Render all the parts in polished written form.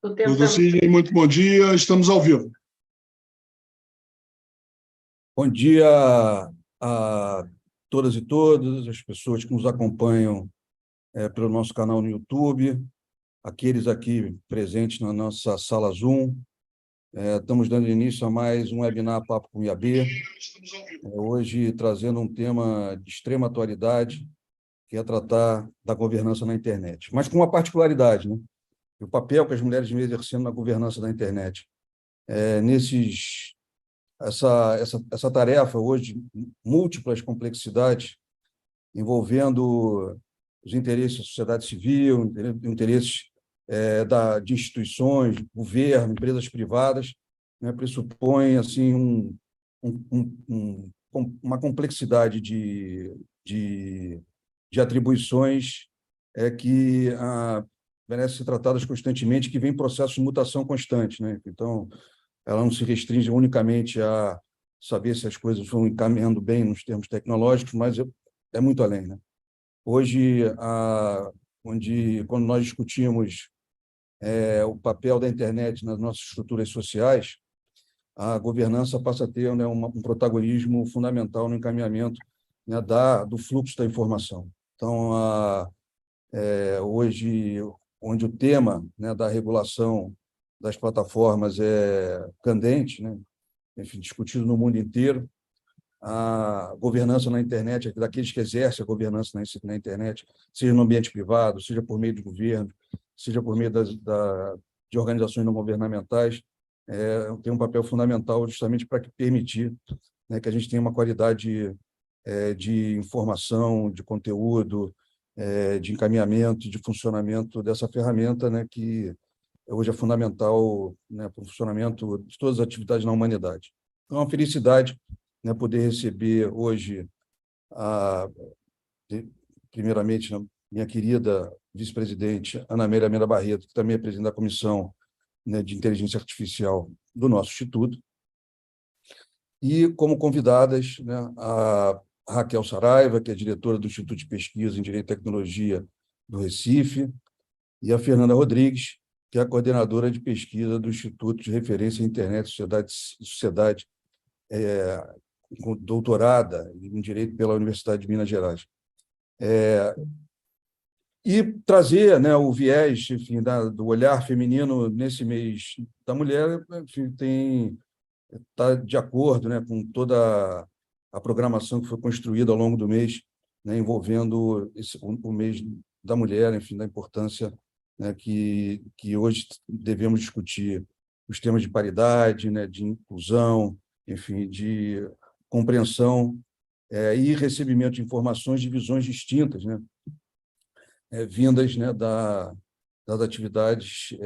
Estou Tudo, tentando. Sidney, muito bom dia, estamos ao vivo. Bom dia a todas e todos, as pessoas que nos acompanham pelo nosso canal no YouTube, aqueles aqui presentes na nossa sala Zoom. Estamos dando início a mais um webinar Papo com IAB, hoje trazendo um tema de extrema atualidade, que é tratar da governança na internet, mas com uma particularidade, né? O papel que as mulheres vêm exercendo na governança da internet. Essa tarefa hoje, múltiplas complexidades, envolvendo os interesses da sociedade civil, interesses de instituições, governo, empresas privadas, né, pressupõe assim, uma complexidade de atribuições que merecem ser tratadas constantemente, que vem em processo de mutação constante, né? Então, ela não se restringe unicamente a saber se as coisas vão encaminhando bem nos termos tecnológicos, mas é muito além, né? Hoje, quando nós discutimos o papel da internet nas nossas estruturas sociais, a governança passa a ter, né, um protagonismo fundamental no encaminhamento, né, do fluxo da informação. Então, hoje, onde o tema, né, da regulação das plataformas é candente, né, enfim, discutido no mundo inteiro, a governança na internet, daqueles que exercem a governança na internet, seja no ambiente privado, seja por meio de governo, seja por meio de organizações não governamentais, tem um papel fundamental justamente para permitir, né, que a gente tenha uma qualidade de informação, de conteúdo, de encaminhamento, de funcionamento dessa ferramenta, né, que hoje é fundamental, né, para o funcionamento de todas as atividades na humanidade. Então, é uma felicidade, né, poder receber hoje, primeiramente, minha querida vice-presidente Ana Amélia Mena Barreto, que também é presidente da Comissão, né, de Inteligência Artificial do nosso Instituto, e como convidadas, né, a Raquel Saraiva, que é diretora do Instituto de Pesquisa em Direito e Tecnologia do Recife, e a Fernanda Rodrigues, que é a coordenadora de pesquisa do Instituto de Referência em Internet e Sociedade, com doutorada em Direito pela Universidade de Minas Gerais. E trazer, né, o viés, enfim, do olhar feminino nesse mês da mulher, enfim, está de acordo, né, com toda a programação que foi construída ao longo do mês, né, envolvendo o mês da mulher, enfim, da importância, né, que hoje devemos discutir os temas de paridade, né, de inclusão, enfim, de compreensão e recebimento de informações de visões distintas, né, vindas, né, das atividades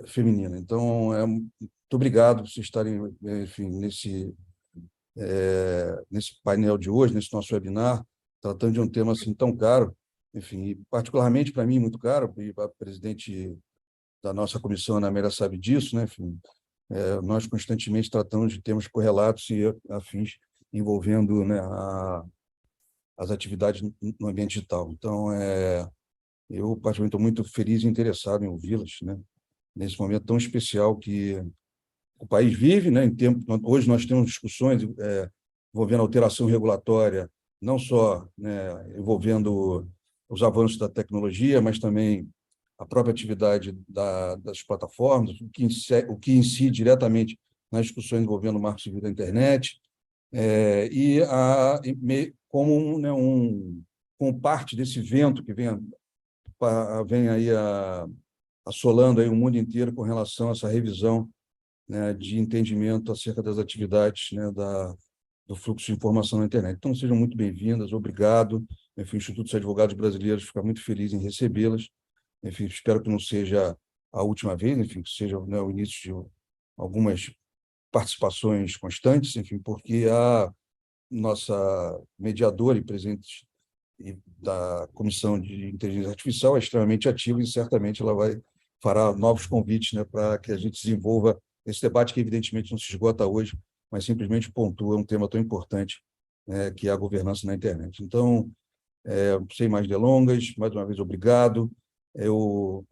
femininas. Então, muito obrigado por vocês estarem, enfim, nesse painel de hoje, nesse nosso webinar, tratando de um tema assim tão caro, enfim, e particularmente para mim muito caro, e a presidente da nossa comissão, Ana Amélia, sabe disso, né? Enfim, nós constantemente tratamos de temas correlatos e afins envolvendo, né, as atividades no ambiente digital. Então, eu particularmente estou muito feliz e interessado em ouvi-las, né, nesse momento tão especial que o país vive, né, hoje nós temos discussões envolvendo alteração regulatória, não só, né, envolvendo os avanços da tecnologia, mas também a própria atividade das plataformas, o que incide diretamente nas discussões envolvendo o Marco Civil da Internet, como, né, como parte desse vento que vem aí assolando aí o mundo inteiro com relação a essa revisão, né, de entendimento acerca das atividades, né, do fluxo de informação na internet. Então, sejam muito bem-vindas, obrigado. Enfim, o Instituto dos Advogados Brasileiros fica muito feliz em recebê-las. Enfim, espero que não seja a última vez, enfim, que seja, né, o início de algumas participações constantes, enfim, porque a nossa mediadora e presidente da Comissão de Inteligência Artificial é extremamente ativa e certamente ela fará novos convites, né, para que a gente desenvolva esse debate que, evidentemente, não se esgota hoje, mas simplesmente pontua um tema tão importante, né, que é a governança na internet. Então, sem mais delongas, mais uma vez, obrigado. Eu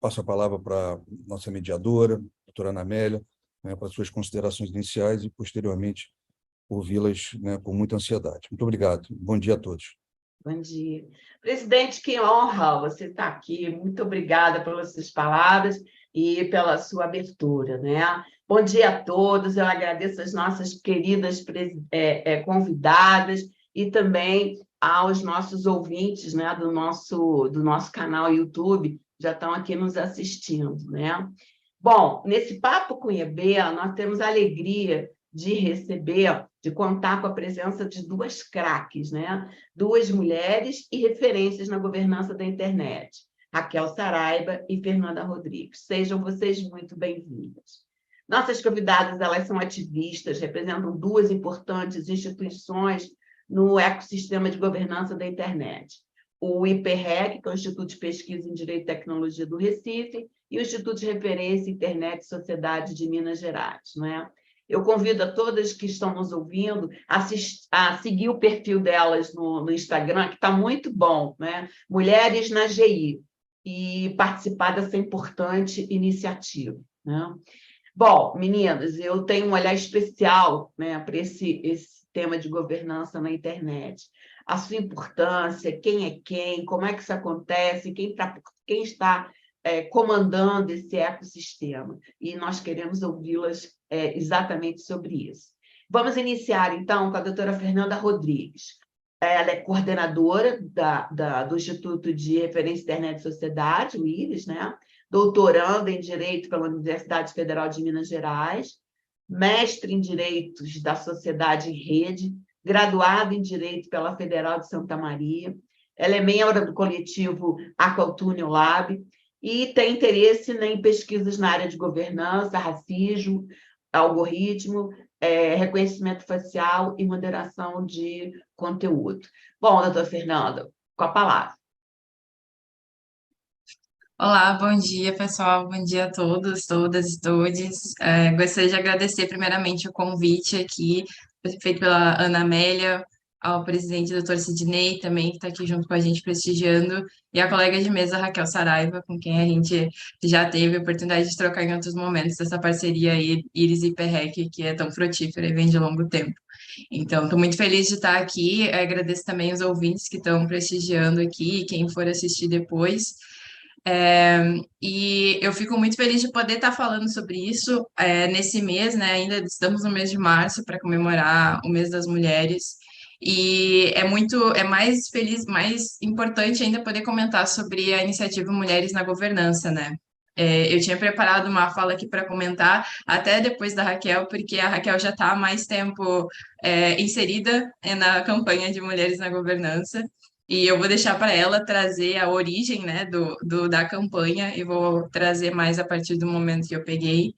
passo a palavra para a nossa mediadora, doutora Ana Amélia, né, para suas considerações iniciais e, posteriormente, ouvi-las, né, com muita ansiedade. Muito obrigado. Bom dia a todos. Bom dia. Presidente, que honra você estar aqui. Muito obrigada pelas suas palavras e pela sua abertura, né? Bom dia a todos. Eu agradeço as nossas queridas convidadas e também aos nossos ouvintes, né, do nosso canal YouTube, já estão aqui nos assistindo, né? Bom, nesse Papo com IEB, nós temos a alegria de receber, de contar com a presença de duas craques, né? Duas mulheres e referências na governança da internet, Raquel Saraiva e Fernanda Rodrigues. Sejam vocês muito bem-vindas. Nossas convidadas, elas são ativistas, representam duas importantes instituições no ecossistema de governança da internet. O IPREC, que é o Instituto de Pesquisa em Direito e Tecnologia do Recife, e o Instituto de Referência Internet e Sociedade de Minas Gerais, né? Eu convido a todas que estão nos ouvindo a seguir o perfil delas no Instagram, que está muito bom, né? Mulheres na GI, e participar dessa importante iniciativa, né? Bom, meninas, eu tenho um olhar especial, né, para esse tema de governança na internet. A sua importância, quem é quem, como é que isso acontece, quem está comandando esse ecossistema. E nós queremos ouvi-las exatamente sobre isso. Vamos iniciar, então, com a doutora Fernanda Rodrigues. Ela é coordenadora do Instituto de Referência Internet e Sociedade, o IRIS, né? Doutoranda em Direito pela Universidade Federal de Minas Gerais, mestre em Direitos da Sociedade em Rede, graduada em Direito pela Federal de Santa Maria. Ela é membro do coletivo Aqualtúnel Lab e tem interesse em pesquisas na área de governança, racismo, algoritmo, reconhecimento facial e moderação de conteúdo. Bom, doutora Fernanda, com a palavra. Olá, bom dia, pessoal. Bom dia a todos, todas e todes. Gostaria de agradecer primeiramente o convite aqui, feito pela Ana Amélia, ao presidente doutor Sidney, também, que está aqui junto com a gente prestigiando, e a colega de mesa Raquel Saraiva, com quem a gente já teve a oportunidade de trocar em outros momentos dessa parceria aí, IRIS e IPREC, que é tão frutífera e vem de longo tempo. Então, estou muito feliz de estar aqui, agradeço também os ouvintes que estão prestigiando aqui, quem for assistir depois. E eu fico muito feliz de poder estar falando sobre isso nesse mês, né? Ainda estamos no mês de março para comemorar o mês das mulheres, e é mais feliz, mais importante ainda poder comentar sobre a iniciativa Mulheres na Governança, né? Eu tinha preparado uma fala aqui para comentar, até depois da Raquel, porque a Raquel já está há mais tempo inserida na campanha de Mulheres na Governança. E eu vou deixar para ela trazer a origem, né, da campanha, e vou trazer mais a partir do momento que eu peguei.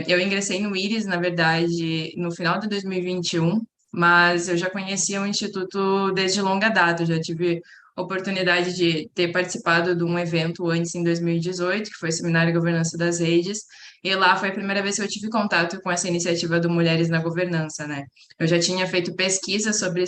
Eu ingressei no IRIS, na verdade, no final de 2021, mas eu já conhecia o Instituto desde longa data. Eu já tive oportunidade de ter participado de um evento antes, em 2018, que foi o Seminário de Governança das Redes, e lá foi a primeira vez que eu tive contato com essa iniciativa do Mulheres na Governança, né? Eu já tinha feito pesquisa sobre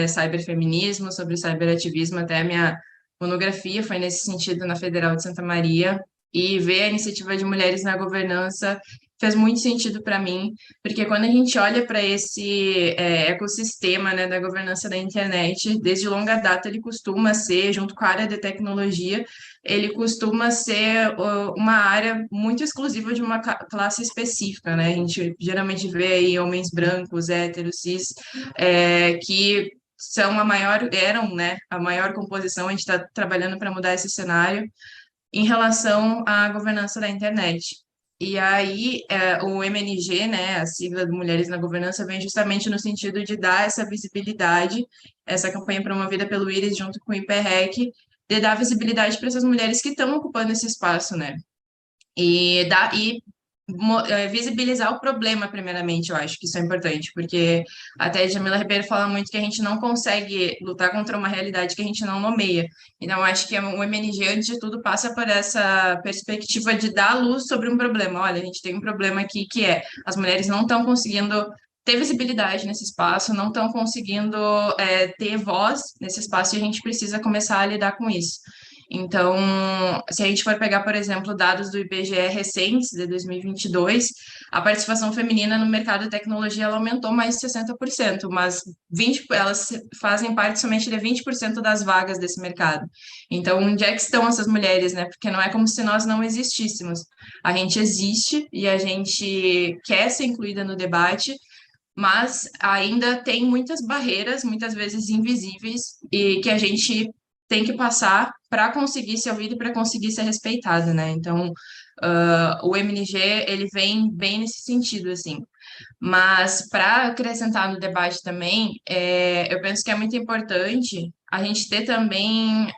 cyberfeminismo, sobre cyberativismo, até a minha monografia foi nesse sentido na Federal de Santa Maria, e ver a iniciativa de Mulheres na Governança fez muito sentido para mim, porque quando a gente olha para esse ecossistema, né, da governança da internet, desde longa data ele costuma ser, junto com a área de tecnologia, ele costuma ser uma área muito exclusiva de uma classe específica, né? A gente geralmente vê aí homens brancos, héteros, cis, que são eram, né, a maior composição. A gente está trabalhando para mudar esse cenário em relação à governança da internet. E aí, o MNG, né, a sigla de Mulheres na Governança, vem justamente no sentido de dar essa visibilidade, essa campanha promovida pelo IRIS junto com o IPREC, de dar visibilidade para essas mulheres que estão ocupando esse espaço, né? E visibilizar o problema, primeiramente, eu acho que isso é importante, porque até a Jamila Ribeiro fala muito que a gente não consegue lutar contra uma realidade que a gente não nomeia. Então, eu acho que o MNG, antes de tudo, passa por essa perspectiva de dar luz sobre um problema. Olha, a gente tem um problema aqui que as mulheres não estão conseguindo ter visibilidade nesse espaço, não estão conseguindo ter voz nesse espaço, e a gente precisa começar a lidar com isso. Então, se a gente for pegar, por exemplo, dados do IBGE recentes, de 2022, a participação feminina no mercado de tecnologia ela aumentou mais de 60%, mas elas fazem parte somente de 20% das vagas desse mercado. Então, onde é que estão essas mulheres, né? Porque não é como se nós não existíssemos. A gente existe e a gente quer ser incluída no debate, mas ainda tem muitas barreiras, muitas vezes invisíveis, e que a gente tem que passar para conseguir ser ouvido e para conseguir ser respeitado, né? Então, o MNG, ele vem bem nesse sentido, assim. Mas, para acrescentar no debate também, eu penso que é muito importante a gente ter também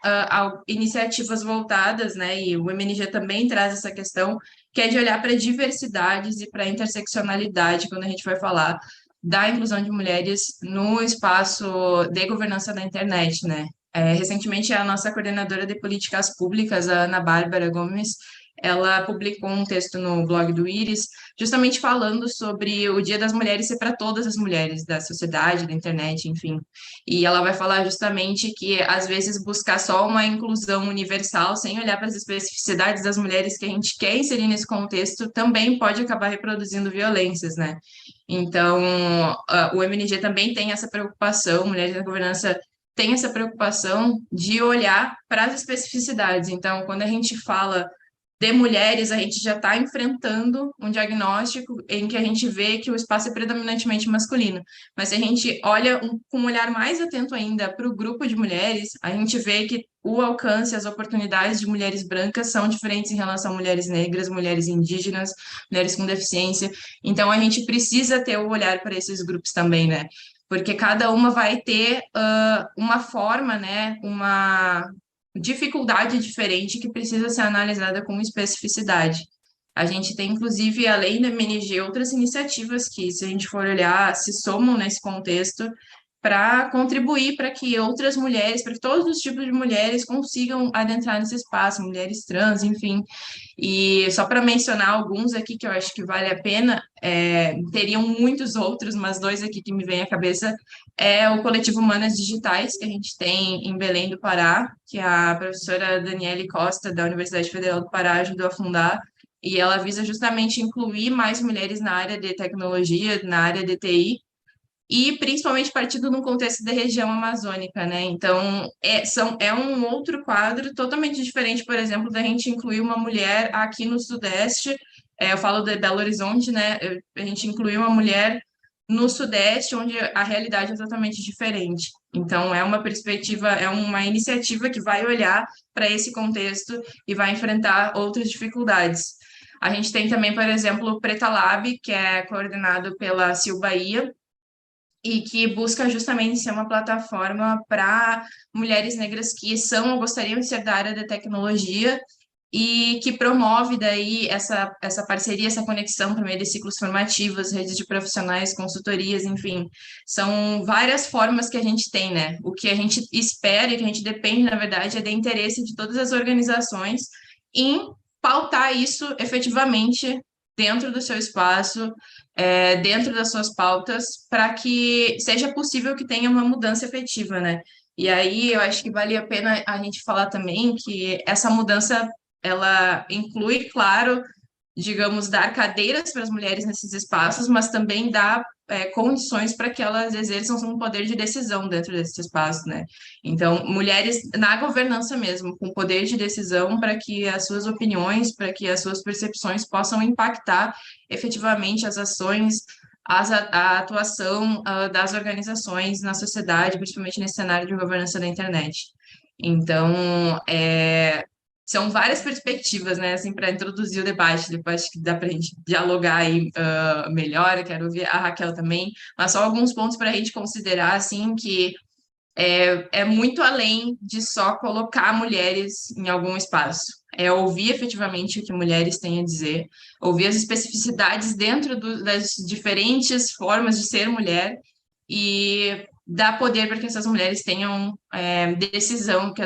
iniciativas voltadas, né? E o MNG também traz essa questão, que é de olhar para diversidades e para interseccionalidade, quando a gente vai falar da inclusão de mulheres no espaço de governança da internet, né? Recentemente, a nossa coordenadora de políticas públicas, a Ana Bárbara Gomes, ela publicou um texto no blog do Iris, justamente falando sobre o Dia das Mulheres ser para todas as mulheres da sociedade, da internet, enfim. E ela vai falar justamente que, às vezes, buscar só uma inclusão universal, sem olhar para as especificidades das mulheres que a gente quer inserir nesse contexto, também pode acabar reproduzindo violências, né? Então, o MNG também tem essa preocupação, Mulheres na Governança tem essa preocupação de olhar para as especificidades. Então, quando a gente fala de mulheres, a gente já está enfrentando um diagnóstico em que a gente vê que o espaço é predominantemente masculino. Mas se a gente olha com um olhar mais atento ainda para o grupo de mulheres, a gente vê que o alcance, as oportunidades de mulheres brancas são diferentes em relação a mulheres negras, mulheres indígenas, mulheres com deficiência. Então, a gente precisa ter o olhar para esses grupos também, né? Porque cada uma vai ter uma forma, né? Uma dificuldade diferente que precisa ser analisada com especificidade. A gente tem, inclusive, além da MNG, outras iniciativas que, se a gente for olhar, se somam nesse contexto para contribuir para que outras mulheres, para que todos os tipos de mulheres consigam adentrar nesse espaço, mulheres trans, enfim. E só para mencionar alguns aqui que eu acho que vale a pena, teriam muitos outros, mas dois aqui que me vêm à cabeça, é o Coletivo Humanas Digitais, que a gente tem em Belém do Pará, que a professora Daniele Costa, da Universidade Federal do Pará, ajudou a fundar, e ela visa justamente incluir mais mulheres na área de tecnologia, na área de TI, e principalmente partindo num contexto da região amazônica, né? Então, é um outro quadro totalmente diferente, por exemplo, da gente incluir uma mulher aqui no Sudeste, eu falo de Belo Horizonte, né? A gente incluir uma mulher no Sudeste, onde a realidade é totalmente diferente. Então, é uma perspectiva, é uma iniciativa que vai olhar para esse contexto e vai enfrentar outras dificuldades. A gente tem também, por exemplo, o Preta Lab, que é coordenado pela Sil Bahia, e que busca justamente ser uma plataforma para mulheres negras que são ou gostariam de ser da área da tecnologia e que promove daí essa parceria, essa conexão por meio de ciclos formativos, redes de profissionais, consultorias, enfim. São várias formas que a gente tem, né? O que a gente espera e que a gente depende, na verdade, é do interesse de todas as organizações em pautar isso efetivamente dentro do seu espaço, dentro das suas pautas, para que seja possível que tenha uma mudança efetiva, né? E aí eu acho que vale a pena a gente falar também que essa mudança, ela inclui, claro, digamos, dar cadeiras para as mulheres nesses espaços, mas também dar condições para que elas exerçam um poder de decisão dentro desse espaço, né? Então, mulheres na governança mesmo, com poder de decisão para que as suas opiniões, para que as suas percepções possam impactar efetivamente as ações, a atuação das organizações na sociedade, principalmente nesse cenário de governança da internet. Então, são várias perspectivas, né, assim, para introduzir o debate. Depois acho que dá para a gente dialogar aí melhor. Eu quero ouvir a Raquel também, mas só alguns pontos para a gente considerar, assim, que é muito além de só colocar mulheres em algum espaço. É ouvir efetivamente o que mulheres têm a dizer, ouvir as especificidades dentro das diferentes formas de ser mulher e dar poder para que essas mulheres tenham decisão, que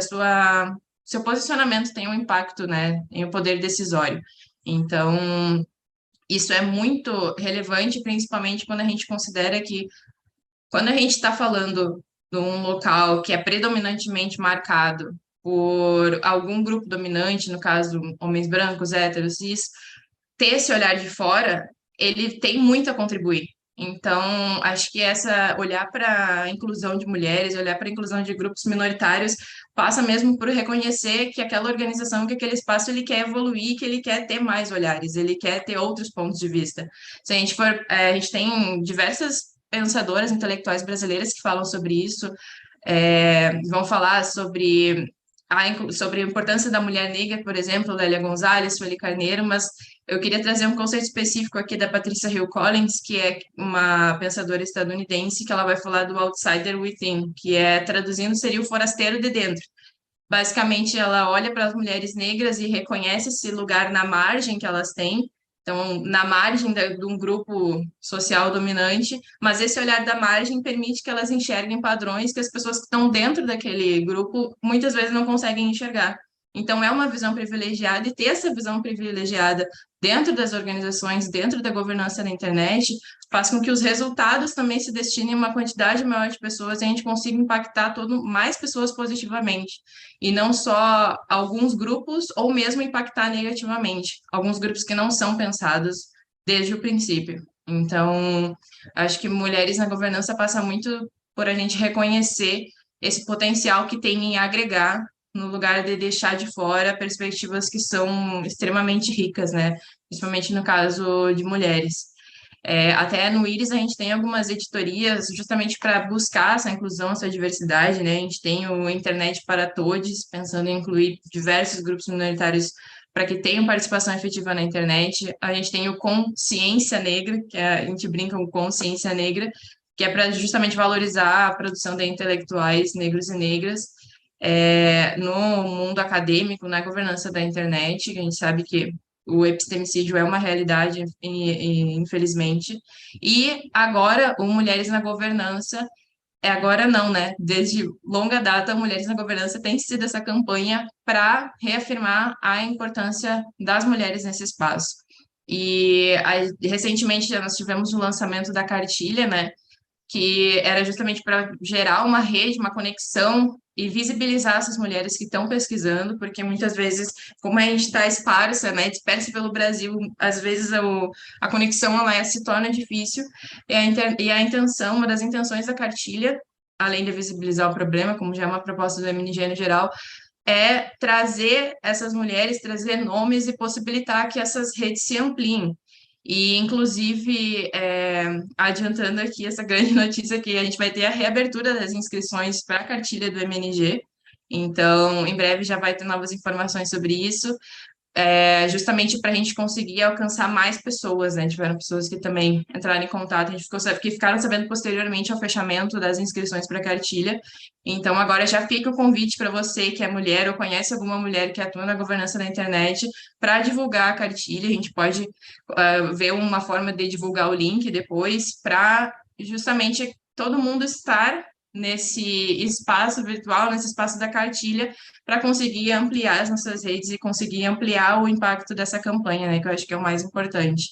seu posicionamento tenha um impacto, né, em o poder decisório. Então, isso é muito relevante, principalmente quando a gente considera que, quando a gente está falando de um local que é predominantemente marcado por algum grupo dominante, no caso, homens brancos, héteros, cis, ter esse olhar de fora, ele tem muito a contribuir. Então, acho que olhar para a inclusão de mulheres, olhar para a inclusão de grupos minoritários, passa mesmo por reconhecer que aquela organização, que aquele espaço, ele quer evoluir, que ele quer ter mais olhares, ele quer ter outros pontos de vista. Se a gente for, a gente tem diversas pensadoras intelectuais brasileiras que falam sobre isso, vão falar sobre a importância da mulher negra, por exemplo, Lélia Gonzalez, Sueli Carneiro, mas eu queria trazer um conceito específico aqui da Patricia Hill Collins, que é uma pensadora estadunidense, que ela vai falar do outsider within, que traduzindo, seria o forasteiro de dentro. Basicamente, ela olha para as mulheres negras e reconhece esse lugar na margem que elas têm, então, na margem de um grupo social dominante, mas esse olhar da margem permite que elas enxerguem padrões que as pessoas que estão dentro daquele grupo muitas vezes não conseguem enxergar. Então, é uma visão privilegiada, e ter essa visão privilegiada dentro das organizações, dentro da governança da internet, faz com que os resultados também se destinem a uma quantidade maior de pessoas e a gente consiga impactar mais pessoas positivamente, e não só alguns grupos, ou mesmo impactar negativamente, alguns grupos que não são pensados desde o princípio. Então, acho que mulheres na governança passa muito por a gente reconhecer esse potencial que tem em agregar, no lugar de deixar de fora perspectivas que são extremamente ricas, né? Principalmente no caso de mulheres. Até no Íris a gente tem algumas editorias justamente para buscar essa inclusão, essa diversidade, né? A gente tem o Internet para Todos, pensando em incluir diversos grupos minoritários para que tenham participação efetiva na internet. A gente tem o Consciência Negra, que a gente brinca com Consciência Negra, que é para justamente valorizar a produção de intelectuais negros e negras no mundo acadêmico, na governança da internet, que a gente sabe que o epistemicídio é uma realidade, infelizmente. E agora, o Mulheres na Governança, agora não, né? Desde longa data, Mulheres na Governança tem sido essa campanha para reafirmar a importância das mulheres nesse espaço. E recentemente nós tivemos o lançamento da cartilha, né? Que era justamente para gerar uma rede, uma conexão e visibilizar essas mulheres que estão pesquisando, porque muitas vezes, como a gente está esparsa, né, dispersa pelo Brasil, às vezes a conexão se torna difícil, e a intenção, uma das intenções da cartilha, além de visibilizar o problema, como já é uma proposta do MNG no geral, é trazer essas mulheres, trazer nomes e possibilitar que essas redes se ampliem. E, inclusive, adiantando aqui essa grande notícia, que a gente vai ter a reabertura das inscrições para a cartilha do MNG. Então, em breve já vai ter novas informações sobre isso, justamente para a gente conseguir alcançar mais pessoas, né? Tiveram pessoas que também entraram em contato, que ficaram sabendo posteriormente ao fechamento das inscrições para a cartilha. Então, agora já fica o convite para você que é mulher ou conhece alguma mulher que atua na governança da internet para divulgar a cartilha. A gente pode ver uma forma de divulgar o link depois para justamente todo mundo estar nesse espaço virtual, nesse espaço da cartilha, para conseguir ampliar as nossas redes e conseguir ampliar o impacto dessa campanha, né, que eu acho que é o mais importante.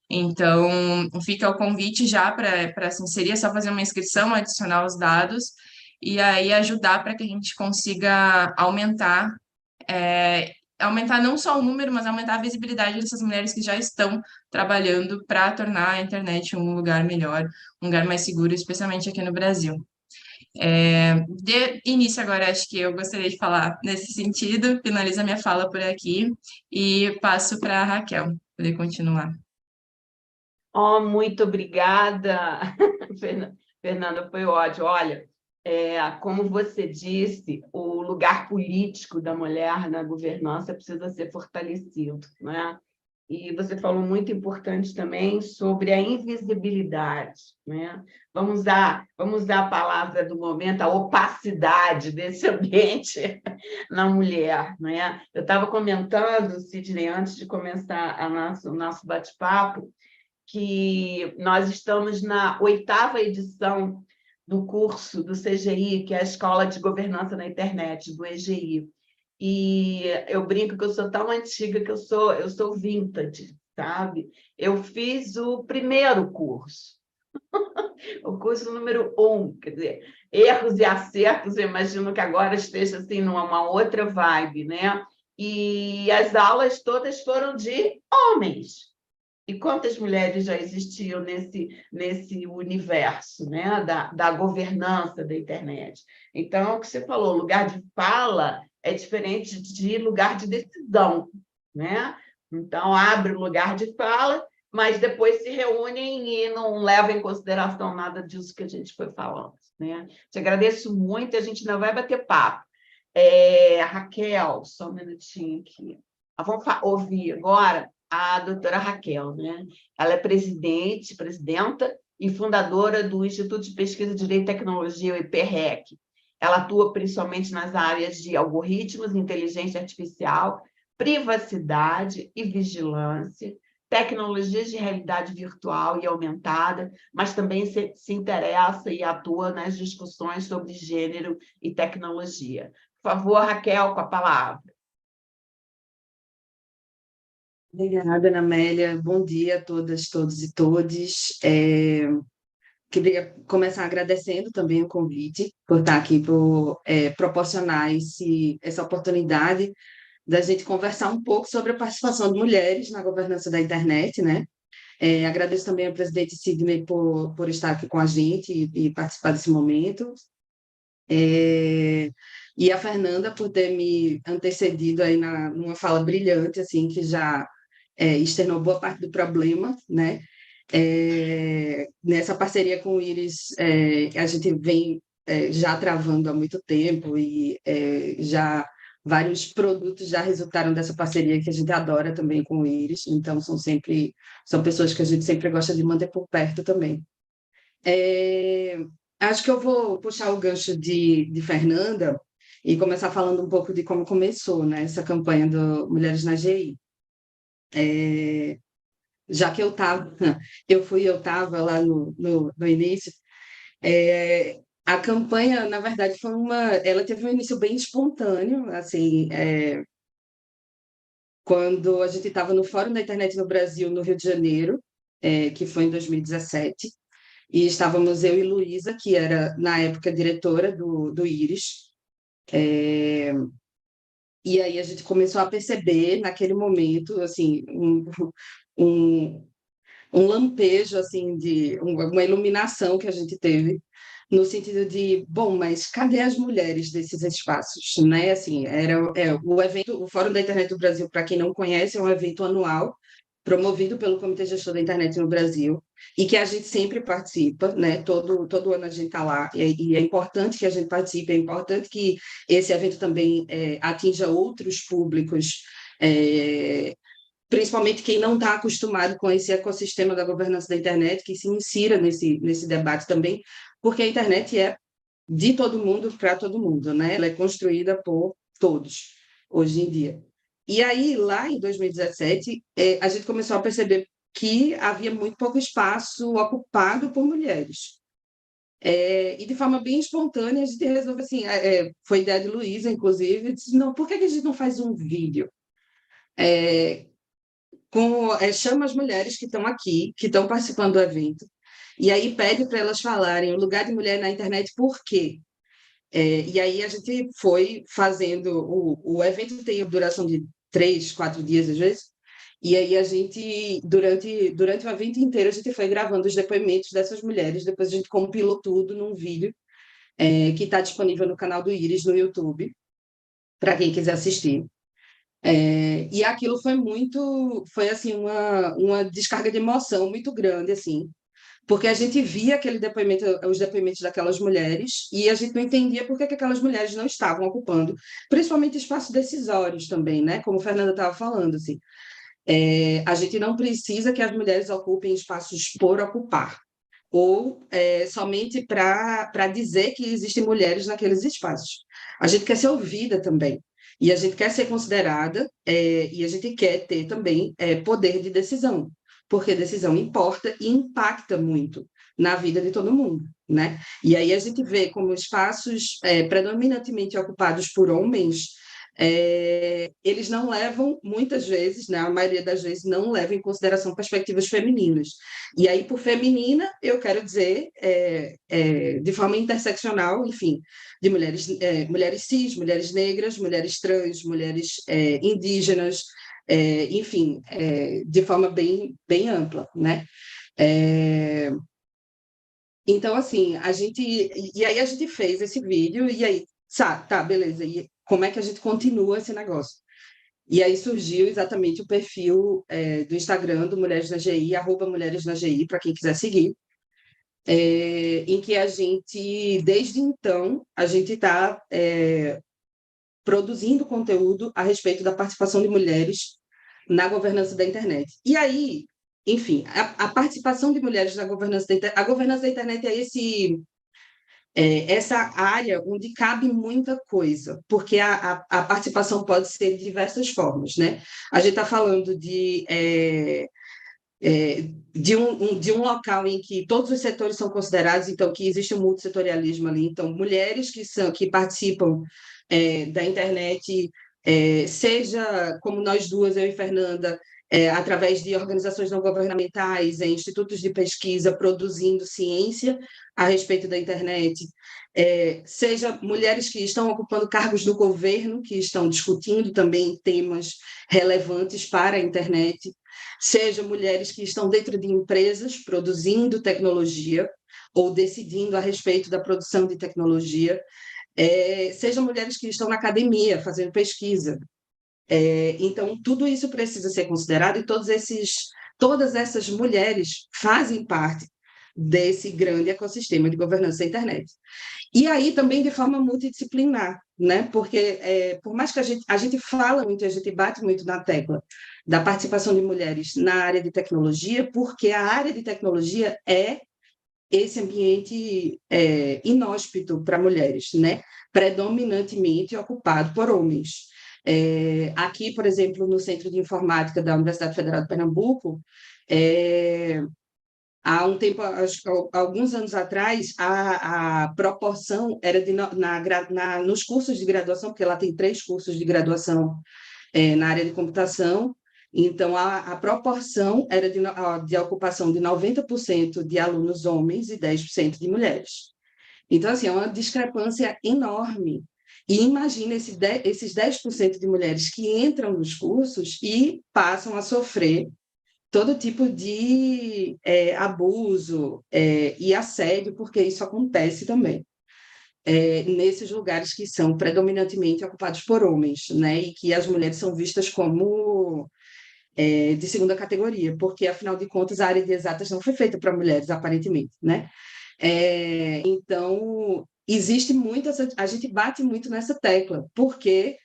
Então, fica o convite já para se inserir, é só fazer uma inscrição, adicionar os dados, e aí ajudar para que a gente consiga aumentar não só o número, mas aumentar a visibilidade dessas mulheres que já estão trabalhando para tornar a internet um lugar melhor, um lugar mais seguro, especialmente aqui no Brasil. De início, agora, acho que eu gostaria de falar nesse sentido, finalizo a minha fala por aqui e passo para a Raquel poder continuar. Oh, muito obrigada, Fernanda, foi ótimo. Olha, como você disse, o lugar político da mulher na governança precisa ser fortalecido, né? E você falou muito importante também sobre a invisibilidade, né? Vamos usar a palavra do momento, a opacidade desse ambiente na mulher, né? Eu estava comentando, Sidney, antes de começar o nosso bate-papo, que nós estamos na 8ª edição do curso do CGI, que é a Escola de Governança na Internet, do EGI. E eu brinco que eu sou tão antiga que eu sou vintage, sabe? Eu fiz o primeiro curso. O curso número 1, quer dizer, erros e acertos, eu imagino que agora esteja assim numa outra vibe, né? E as aulas todas foram de homens. E quantas mulheres já existiam nesse universo, né? da governança da internet? Então, o que você falou, lugar de fala é diferente de lugar de decisão, né? Então, abre o lugar de fala, mas depois se reúnem e não levam em consideração nada disso que a gente foi falando, né? Te agradeço muito, a gente ainda vai bater papo. Raquel, só um minutinho aqui. Vamos ouvir agora a doutora Raquel, né? Ela é presidenta e fundadora do Instituto de Pesquisa de Direito e Tecnologia, o IPREC. Ela atua principalmente nas áreas de algoritmos, inteligência artificial, privacidade e vigilância, tecnologias de realidade virtual e aumentada, mas também se interessa e atua nas discussões sobre gênero e tecnologia. Por favor, Raquel, com a palavra. Obrigada, Ana Amélia. Bom dia a todas, todos e todes. Queria começar agradecendo também o convite por estar aqui, por proporcionar essa oportunidade da gente conversar um pouco sobre a participação de mulheres na governança da internet, né? Agradeço também ao presidente Sidney por estar aqui com a gente e participar desse momento. E a Fernanda por ter me antecedido aí numa fala brilhante, assim, que já externou boa parte do problema, né? Nessa parceria com o Íris, a gente vem já travando há muito tempo e já vários produtos já resultaram dessa parceria que a gente adora também com o Íris, então são pessoas que a gente sempre gosta de manter por perto também. Acho que eu vou puxar o gancho de Fernanda e começar falando um pouco de como começou, né, essa campanha do Mulheres na GI. Já que eu estava lá no início, a campanha, na verdade, ela teve um início bem espontâneo, assim, quando a gente estava no Fórum da Internet no Brasil, no Rio de Janeiro, que foi em 2017, e estávamos eu e Luísa, que era, na época, diretora do Íris, e aí a gente começou a perceber, naquele momento, assim, um lampejo, assim, de uma iluminação que a gente teve, no sentido de, bom, mas cadê as mulheres desses espaços, né? Assim, o evento, o Fórum da Internet do Brasil, para quem não conhece, é um evento anual promovido pelo Comitê Gestor da Internet no Brasil, e que a gente sempre participa, né? Todo ano a gente está lá, e é importante que a gente participe, é importante que esse evento também atinja outros públicos, principalmente quem não está acostumado com esse ecossistema da governança da internet, que se insira nesse debate também, porque a internet é de todo mundo para todo mundo, né? Ela é construída por todos, hoje em dia. E aí, lá em 2017, a gente começou a perceber que havia muito pouco espaço ocupado por mulheres. E de forma bem espontânea, a gente resolveu, assim, foi ideia de Luísa, inclusive, disse, não, por que a gente não faz um vídeo? Chama as mulheres que estão aqui, que estão participando do evento, e aí pede para elas falarem o lugar de mulher na internet, por quê? E aí a gente foi fazendo, o evento tem a duração de 3, 4 dias, às vezes, e aí a gente, durante o evento inteiro, a gente foi gravando os depoimentos dessas mulheres, depois a gente compilou tudo num vídeo que está disponível no canal do Íris, no YouTube, para quem quiser assistir. E aquilo foi assim, uma descarga de emoção muito grande, assim, porque a gente via os depoimentos daquelas mulheres e a gente não entendia por que aquelas mulheres não estavam ocupando, principalmente espaços decisórios também, né? Como a Fernanda estava falando, assim. A gente não precisa que as mulheres ocupem espaços por ocupar, ou somente para dizer que existem mulheres naqueles espaços. A gente quer ser ouvida também. E a gente quer ser considerada, e a gente quer ter também poder de decisão, porque decisão importa e impacta muito na vida de todo mundo, né? E aí a gente vê como espaços predominantemente ocupados por homens eles não levam, muitas vezes, né, a maioria das vezes, não levam em consideração perspectivas femininas. E aí, por feminina, eu quero dizer, de forma interseccional, enfim, de mulheres cis, mulheres negras, mulheres trans, mulheres indígenas, enfim, de forma bem, bem ampla, né? Então, assim, e aí a gente fez esse vídeo, e aí, tá, beleza, e como é que a gente continua esse negócio? E aí surgiu exatamente o perfil do Instagram do Mulheres na GI, @mulheresnaGI, para quem quiser seguir, em que a gente, desde então, a gente está produzindo conteúdo a respeito da participação de mulheres na governança da internet. E aí, enfim, a participação de mulheres na governança da internet, a governança da internet essa área onde cabe muita coisa, porque a participação pode ser de diversas formas, né? A gente está falando de um local em que todos os setores são considerados, então que existe um multissetorialismo ali, então mulheres que participam da internet, seja como nós duas, eu e Fernanda, através de organizações não governamentais, institutos de pesquisa, produzindo ciência a respeito da internet, seja mulheres que estão ocupando cargos no governo, que estão discutindo também temas relevantes para a internet, seja mulheres que estão dentro de empresas produzindo tecnologia ou decidindo a respeito da produção de tecnologia, sejam mulheres que estão na academia fazendo pesquisa. Então, tudo isso precisa ser considerado e todas essas mulheres fazem parte desse grande ecossistema de governança da internet. E aí também de forma multidisciplinar, né? Porque por mais que a gente fala muito, a gente bate muito na tecla da participação de mulheres na área de tecnologia, porque a área de tecnologia é esse ambiente inóspito para mulheres, né? Predominantemente ocupado por homens. Aqui, por exemplo, no Centro de Informática da Universidade Federal de Pernambuco, há um tempo, alguns anos atrás, a proporção era nos cursos de graduação, porque lá tem 3 cursos de graduação na área de computação, então a proporção era de ocupação de 90% de alunos homens e 10% de mulheres. Então, assim, é uma discrepância enorme. E imagina esses 10% de mulheres que entram nos cursos e passam a sofrer todo tipo de abuso e assédio, porque isso acontece também, nesses lugares que são predominantemente ocupados por homens, né? E que as mulheres são vistas como de segunda categoria, porque, afinal de contas, a área de exatas não foi feita para mulheres, aparentemente, né? Então, existe muito, a gente bate muito nessa tecla, porque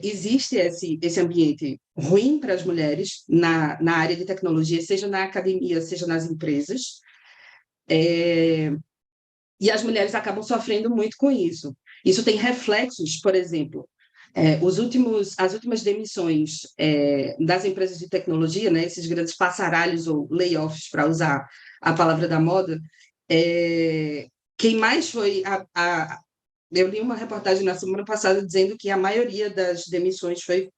existe esse ambiente ruim para as mulheres na área de tecnologia, seja na academia, seja nas empresas, e as mulheres acabam sofrendo muito com isso. Isso tem reflexos, por exemplo, as últimas demissões das empresas de tecnologia, né, esses grandes passaralhos ou layoffs, para usar a palavra da moda, quem mais foi eu li uma reportagem na semana passada dizendo que a maioria das demissões foi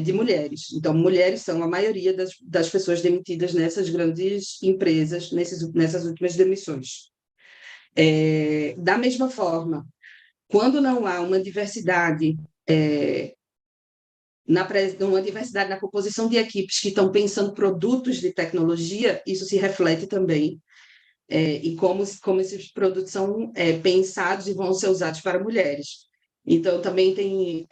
de mulheres. Então, mulheres são a maioria das pessoas demitidas nessas grandes empresas, nessas últimas demissões. Da mesma forma, quando não há uma diversidade na composição de equipes que estão pensando produtos de tecnologia, isso se reflete também e como esses produtos são pensados e vão ser usados para mulheres. Então, também tem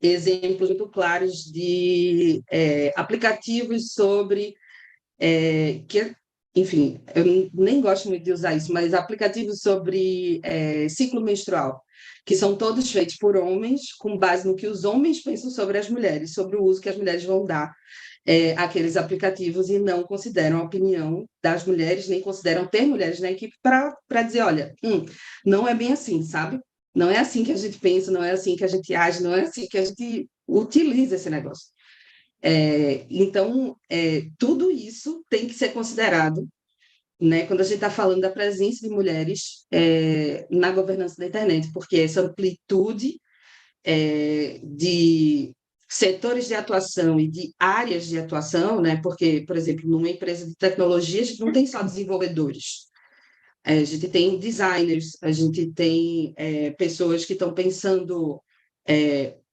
exemplos muito claros de aplicativos sobre enfim, eu nem gosto muito de usar isso, mas aplicativos sobre ciclo menstrual, que são todos feitos por homens, com base no que os homens pensam sobre as mulheres, sobre o uso que as mulheres vão dar àqueles aplicativos, e não consideram a opinião das mulheres, nem consideram ter mulheres na equipe para dizer, olha, não é bem assim, sabe? Não é assim que a gente pensa, não é assim que a gente age, não é assim que a gente utiliza esse negócio. Então, tudo isso tem que ser considerado né, quando a gente está falando da presença de mulheres na governança da internet, porque essa amplitude de setores de atuação e de áreas de atuação, né, porque, por exemplo, numa empresa de tecnologia, a gente não tem só desenvolvedores, a gente tem designers, a gente tem pessoas que estão pensando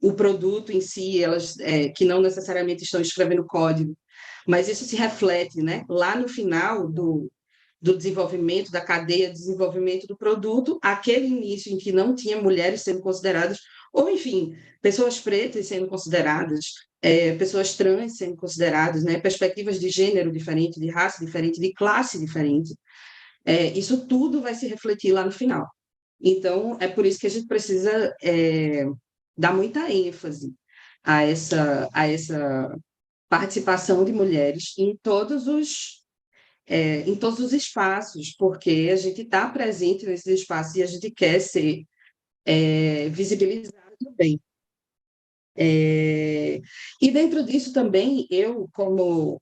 o produto em si, elas que não necessariamente estão escrevendo código, mas isso se reflete, né, lá no final do desenvolvimento, da cadeia de desenvolvimento do produto, aquele início em que não tinha mulheres sendo consideradas, ou, enfim, pessoas pretas sendo consideradas, pessoas trans sendo consideradas, né, perspectivas de gênero diferente, de raça diferente, de classe diferente. Isso tudo vai se refletir lá no final. Então, é por isso que a gente precisa dar muita ênfase a essa participação de mulheres em todos os espaços, porque a gente está presente nesses espaços e a gente quer ser visibilizado também. E dentro disso também, eu, como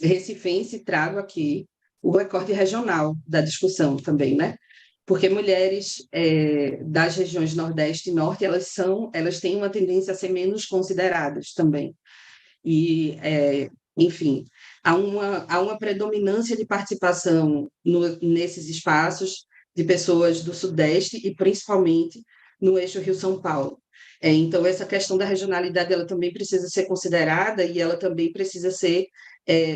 recifense, trago aqui o recorte regional da discussão também, né? Porque mulheres das regiões Nordeste e Norte, elas têm uma tendência a ser menos consideradas também. E, enfim, há uma predominância de participação nesses espaços de pessoas do Sudeste e, principalmente, no eixo Rio-São Paulo. Então, essa questão da regionalidade ela também precisa ser considerada e ela também precisa ser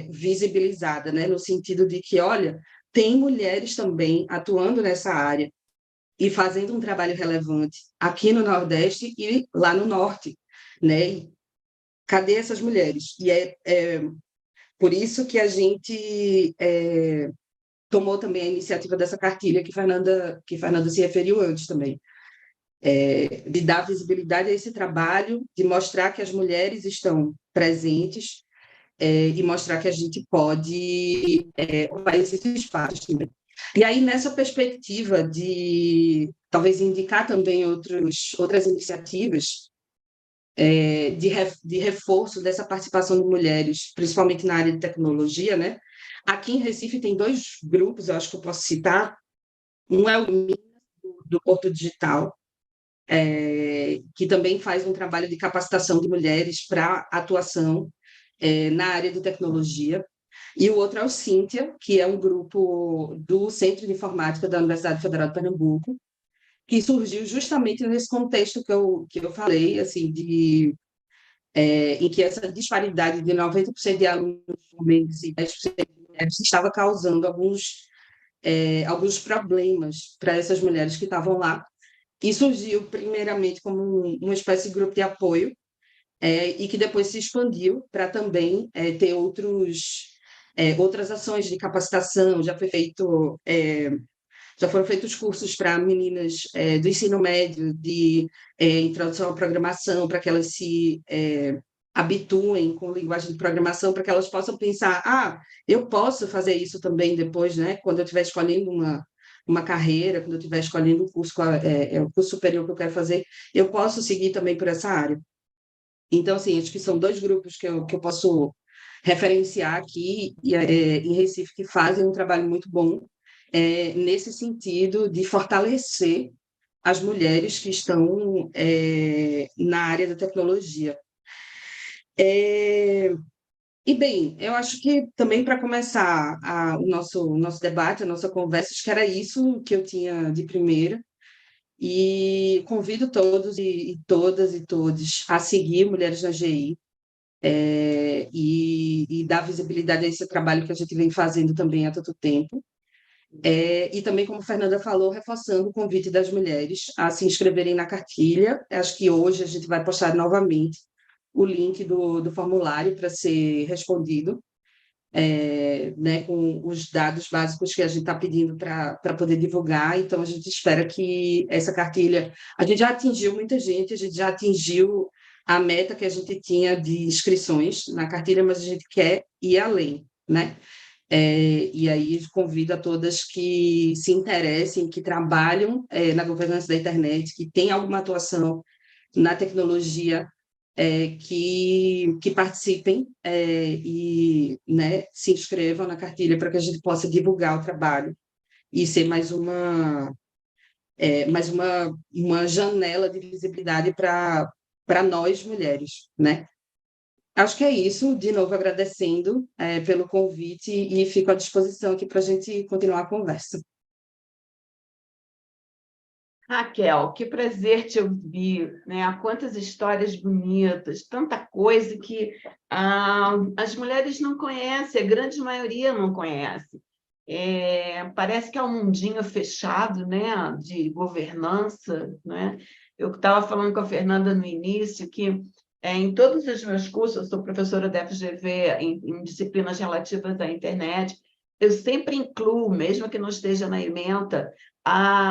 visibilizada, né? No sentido de que, olha, tem mulheres também atuando nessa área e fazendo um trabalho relevante aqui no Nordeste e lá no Norte, né? E cadê essas mulheres? E por isso que a gente tomou também a iniciativa dessa cartilha que Fernanda se referiu antes também, de dar visibilidade a esse trabalho, de mostrar que as mulheres estão presentes e mostrar que a gente pode ocupar esses espaços também. E aí, nessa perspectiva de talvez indicar também outras iniciativas de reforço dessa participação de mulheres, principalmente na área de tecnologia, né? Aqui em Recife tem 2 grupos, eu acho que eu posso citar. Um é o Minas, do Porto Digital, que também faz um trabalho de capacitação de mulheres para atuação na área de tecnologia. E o outro é o Cíntia, que é um grupo do Centro de Informática da Universidade Federal de Pernambuco, que surgiu justamente nesse contexto que eu falei, assim, em que essa disparidade de 90% de alunos homens e 10% de mulheres estava causando alguns problemas para essas mulheres que estavam lá, e surgiu primeiramente como uma espécie de grupo de apoio, e que depois se expandiu para também ter outras ações de capacitação. Já foram feitos cursos para meninas do ensino médio, de introdução à programação, para que elas se habituem com linguagem de programação, para que elas possam pensar, eu posso fazer isso também depois, né? Quando eu estiver escolhendo uma carreira, quando eu estiver escolhendo o curso superior que eu quero fazer, eu posso seguir também por essa área. Então, assim, acho que são 2 grupos que eu posso referenciar aqui em Recife, que fazem um trabalho muito bom nesse sentido de fortalecer as mulheres que estão na área da tecnologia. E, bem, eu acho que também para começar o nosso debate, a nossa conversa, acho que era isso que eu tinha de primeira. E convido todos e todas e todos a seguir Mulheres na GI e dar visibilidade a esse trabalho que a gente vem fazendo também há tanto tempo. E também, como a Fernanda falou, reforçando o convite das mulheres a se inscreverem na cartilha. Acho que hoje a gente vai postar novamente o link do formulário para ser respondido, né, com os dados básicos que a gente está pedindo para poder divulgar. Então, a gente espera que essa cartilha... A gente já atingiu muita gente, a gente já atingiu a meta que a gente tinha de inscrições na cartilha, mas a gente quer ir além, né? E aí convido a todas que se interessem, que trabalham na governança da internet, que têm alguma atuação na tecnologia, que participem e, né, se inscrevam na cartilha para que a gente possa divulgar o trabalho e ser mais uma janela de visibilidade para nós, mulheres, né? Acho que é isso. De novo, agradecendo pelo convite e fico à disposição aqui para a gente continuar a conversa. Raquel, que prazer te ouvir, né? Quantas histórias bonitas, tanta coisa que as mulheres não conhecem, a grande maioria não conhece. Parece que é um mundinho fechado, né? De governança, né? Eu estava falando com a Fernanda no início que em todos os meus cursos, eu sou professora da FGV em disciplinas relativas à internet, eu sempre incluo, mesmo que não esteja na ementa,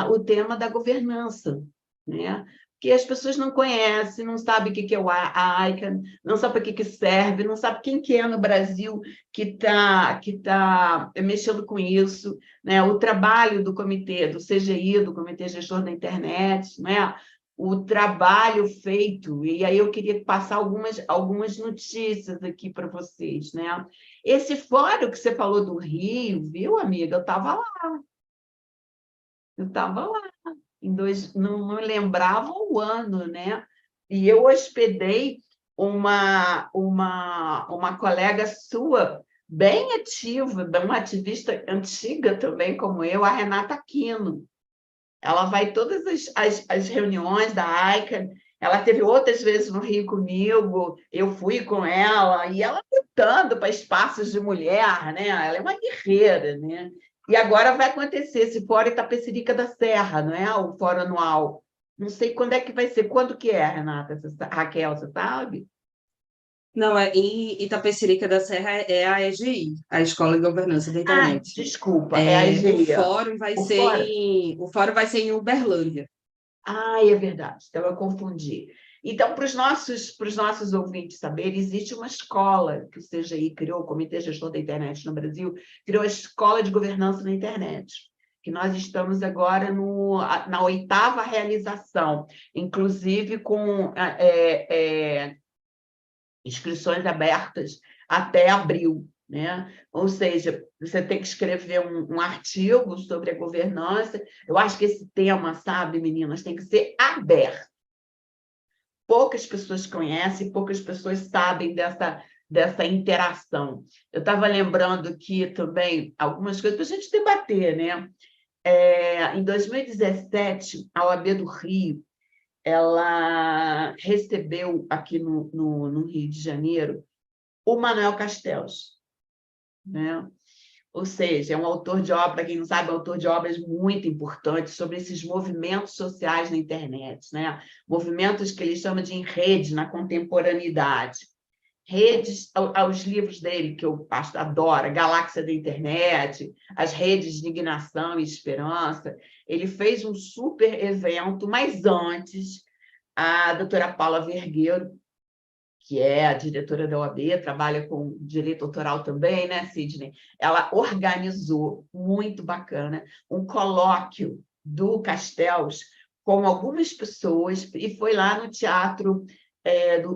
o tema da governança, né? Que as pessoas não conhecem, não sabem o que é a ICANN, não sabem para que serve, não sabem quem que é no Brasil que tá mexendo com isso, né? O trabalho do comitê, do CGI, do Comitê Gestor da Internet, né? O trabalho feito, e aí eu queria passar algumas notícias aqui para vocês, né? Esse fórum que você falou do Rio, viu, amiga? Eu estava lá. Não me lembrava o ano, né? E eu hospedei uma colega sua, bem ativa, uma ativista antiga também, como eu, a Renata Aquino. Ela vai todas as reuniões da ICANN, ela teve outras vezes no Rio comigo, eu fui com ela, e ela lutando para espaços de mulher, né? Ela é uma guerreira, né? E agora vai acontecer esse Fórum Itapecerica da Serra, não é? O fórum anual. Não sei quando é que vai ser. Quando que é, Renata? Raquel, você sabe? Não, em Itapecerica da Serra é a EGI, a Escola de Governança da Internet. Desculpa, é a EGI. O fórum vai ser em Uberlândia. É verdade, então eu confundi. Então, para os nossos ouvintes saberem, existe uma escola que o CGI criou, o Comitê Gestor da Internet no Brasil, criou a Escola de Governança na Internet, que nós estamos agora na 8ª realização, inclusive com inscrições abertas até abril, né? Ou seja, você tem que escrever um artigo sobre a governança. Eu acho que esse tema, sabe, meninas, tem que ser aberto. Poucas pessoas conhecem, poucas pessoas sabem dessa interação. Eu estava lembrando aqui também algumas coisas para a gente debater, né? Em 2017, a OAB do Rio, ela recebeu aqui no Rio de Janeiro o Manuel Castells, né? Ou seja, é um autor de obra, para quem não sabe, é um autor de obras muito importantes sobre esses movimentos sociais na internet, né? Movimentos que ele chama de em rede na contemporaneidade. Redes, aos livros dele, que eu adoro, Galáxia da Internet, as redes de indignação e esperança. Ele fez um super evento, mas antes, a doutora Paula Vergueiro, que é a diretora da OAB, trabalha com direito autoral também, né, Sidney? Ela organizou, muito bacana, um colóquio do Castells com algumas pessoas, e foi lá no teatro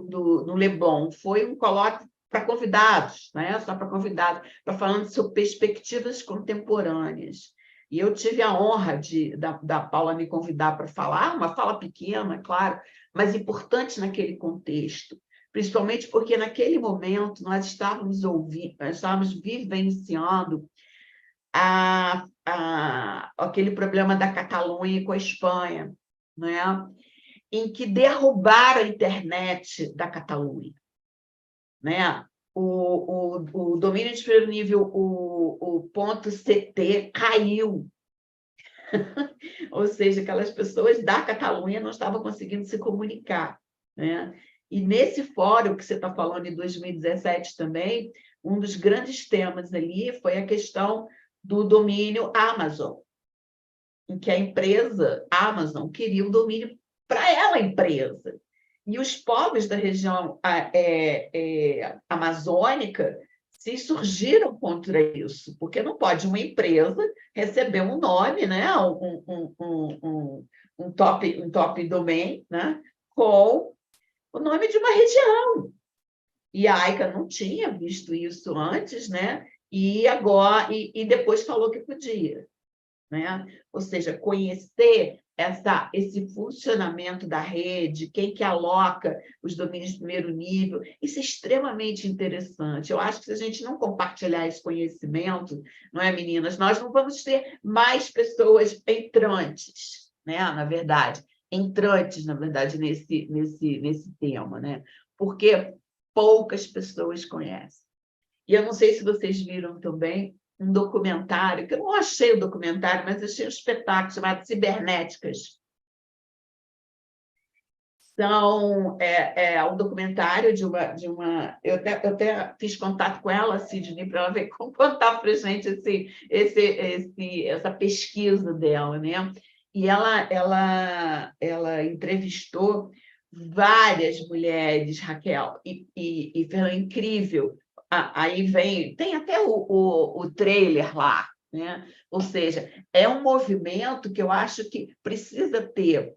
no Leblon. Foi um colóquio para convidados, né? Só para convidados, para falando sobre perspectivas contemporâneas. E eu tive a honra da Paula me convidar para falar, uma fala pequena, claro, mas importante naquele contexto, principalmente porque, naquele momento, nós estávamos vivenciando aquele problema da Catalunha com a Espanha, né? Em que derrubaram a internet da Catalunha, né? O domínio de primeiro nível, o ponto CT, caiu. Ou seja, aquelas pessoas da Catalunha não estavam conseguindo se comunicar, né? E nesse fórum que você está falando, em 2017 também, um dos grandes temas ali foi a questão do domínio Amazon, em que a empresa Amazon queria o domínio para ela, a empresa. E os povos da região amazônica se surgiram contra isso, porque não pode uma empresa receber um nome, né? um top domain, né? Com o nome de uma região. E a AICA não tinha visto isso antes, né? E agora e depois falou que podia, né? Ou seja, conhecer esse funcionamento da rede, quem que aloca os domínios de primeiro nível, isso é extremamente interessante. Eu acho que se a gente não compartilhar esse conhecimento, não é, meninas? Nós não vamos ter mais pessoas entrantes, né? Na verdade, nesse tema, né? Porque poucas pessoas conhecem. E eu não sei se vocês viram também um documentário, que eu não achei o documentário, mas achei um espetáculo chamado Cibernéticas. É um documentário de uma... Eu até fiz contato com ela, Sidney, para ela ver como contar para a gente essa pesquisa dela, né? E ela entrevistou várias mulheres, Raquel, e foi incrível. Aí tem até o trailer lá, né? Ou seja, é um movimento que eu acho que precisa ter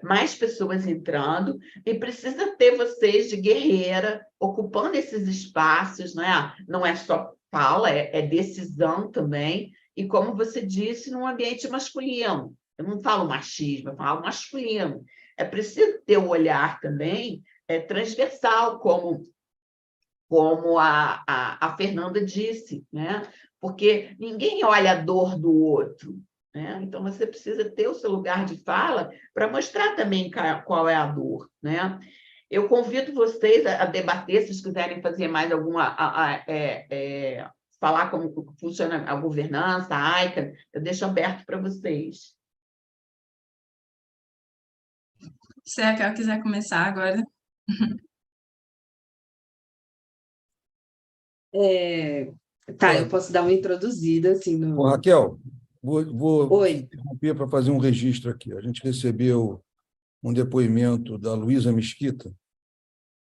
mais pessoas entrando e precisa ter vocês de guerreira ocupando esses espaços, não é? Não é só fala, é decisão também. E como você disse, num ambiente masculino. Eu não falo machismo, eu falo masculino. É preciso ter um olhar também transversal, como a Fernanda disse, né? Porque ninguém olha a dor do outro, né? Então, você precisa ter o seu lugar de fala para mostrar também qual é a dor, né? Eu convido vocês a debater, se vocês quiserem fazer mais alguma... falar como funciona a governança, a AICA, eu deixo aberto para vocês. Se a Raquel quiser começar agora. Tá, eu posso dar uma introduzida assim no. Bom, Raquel, vou Oi. interromper para fazer um registro aqui. A gente recebeu um depoimento da Luísa Mesquita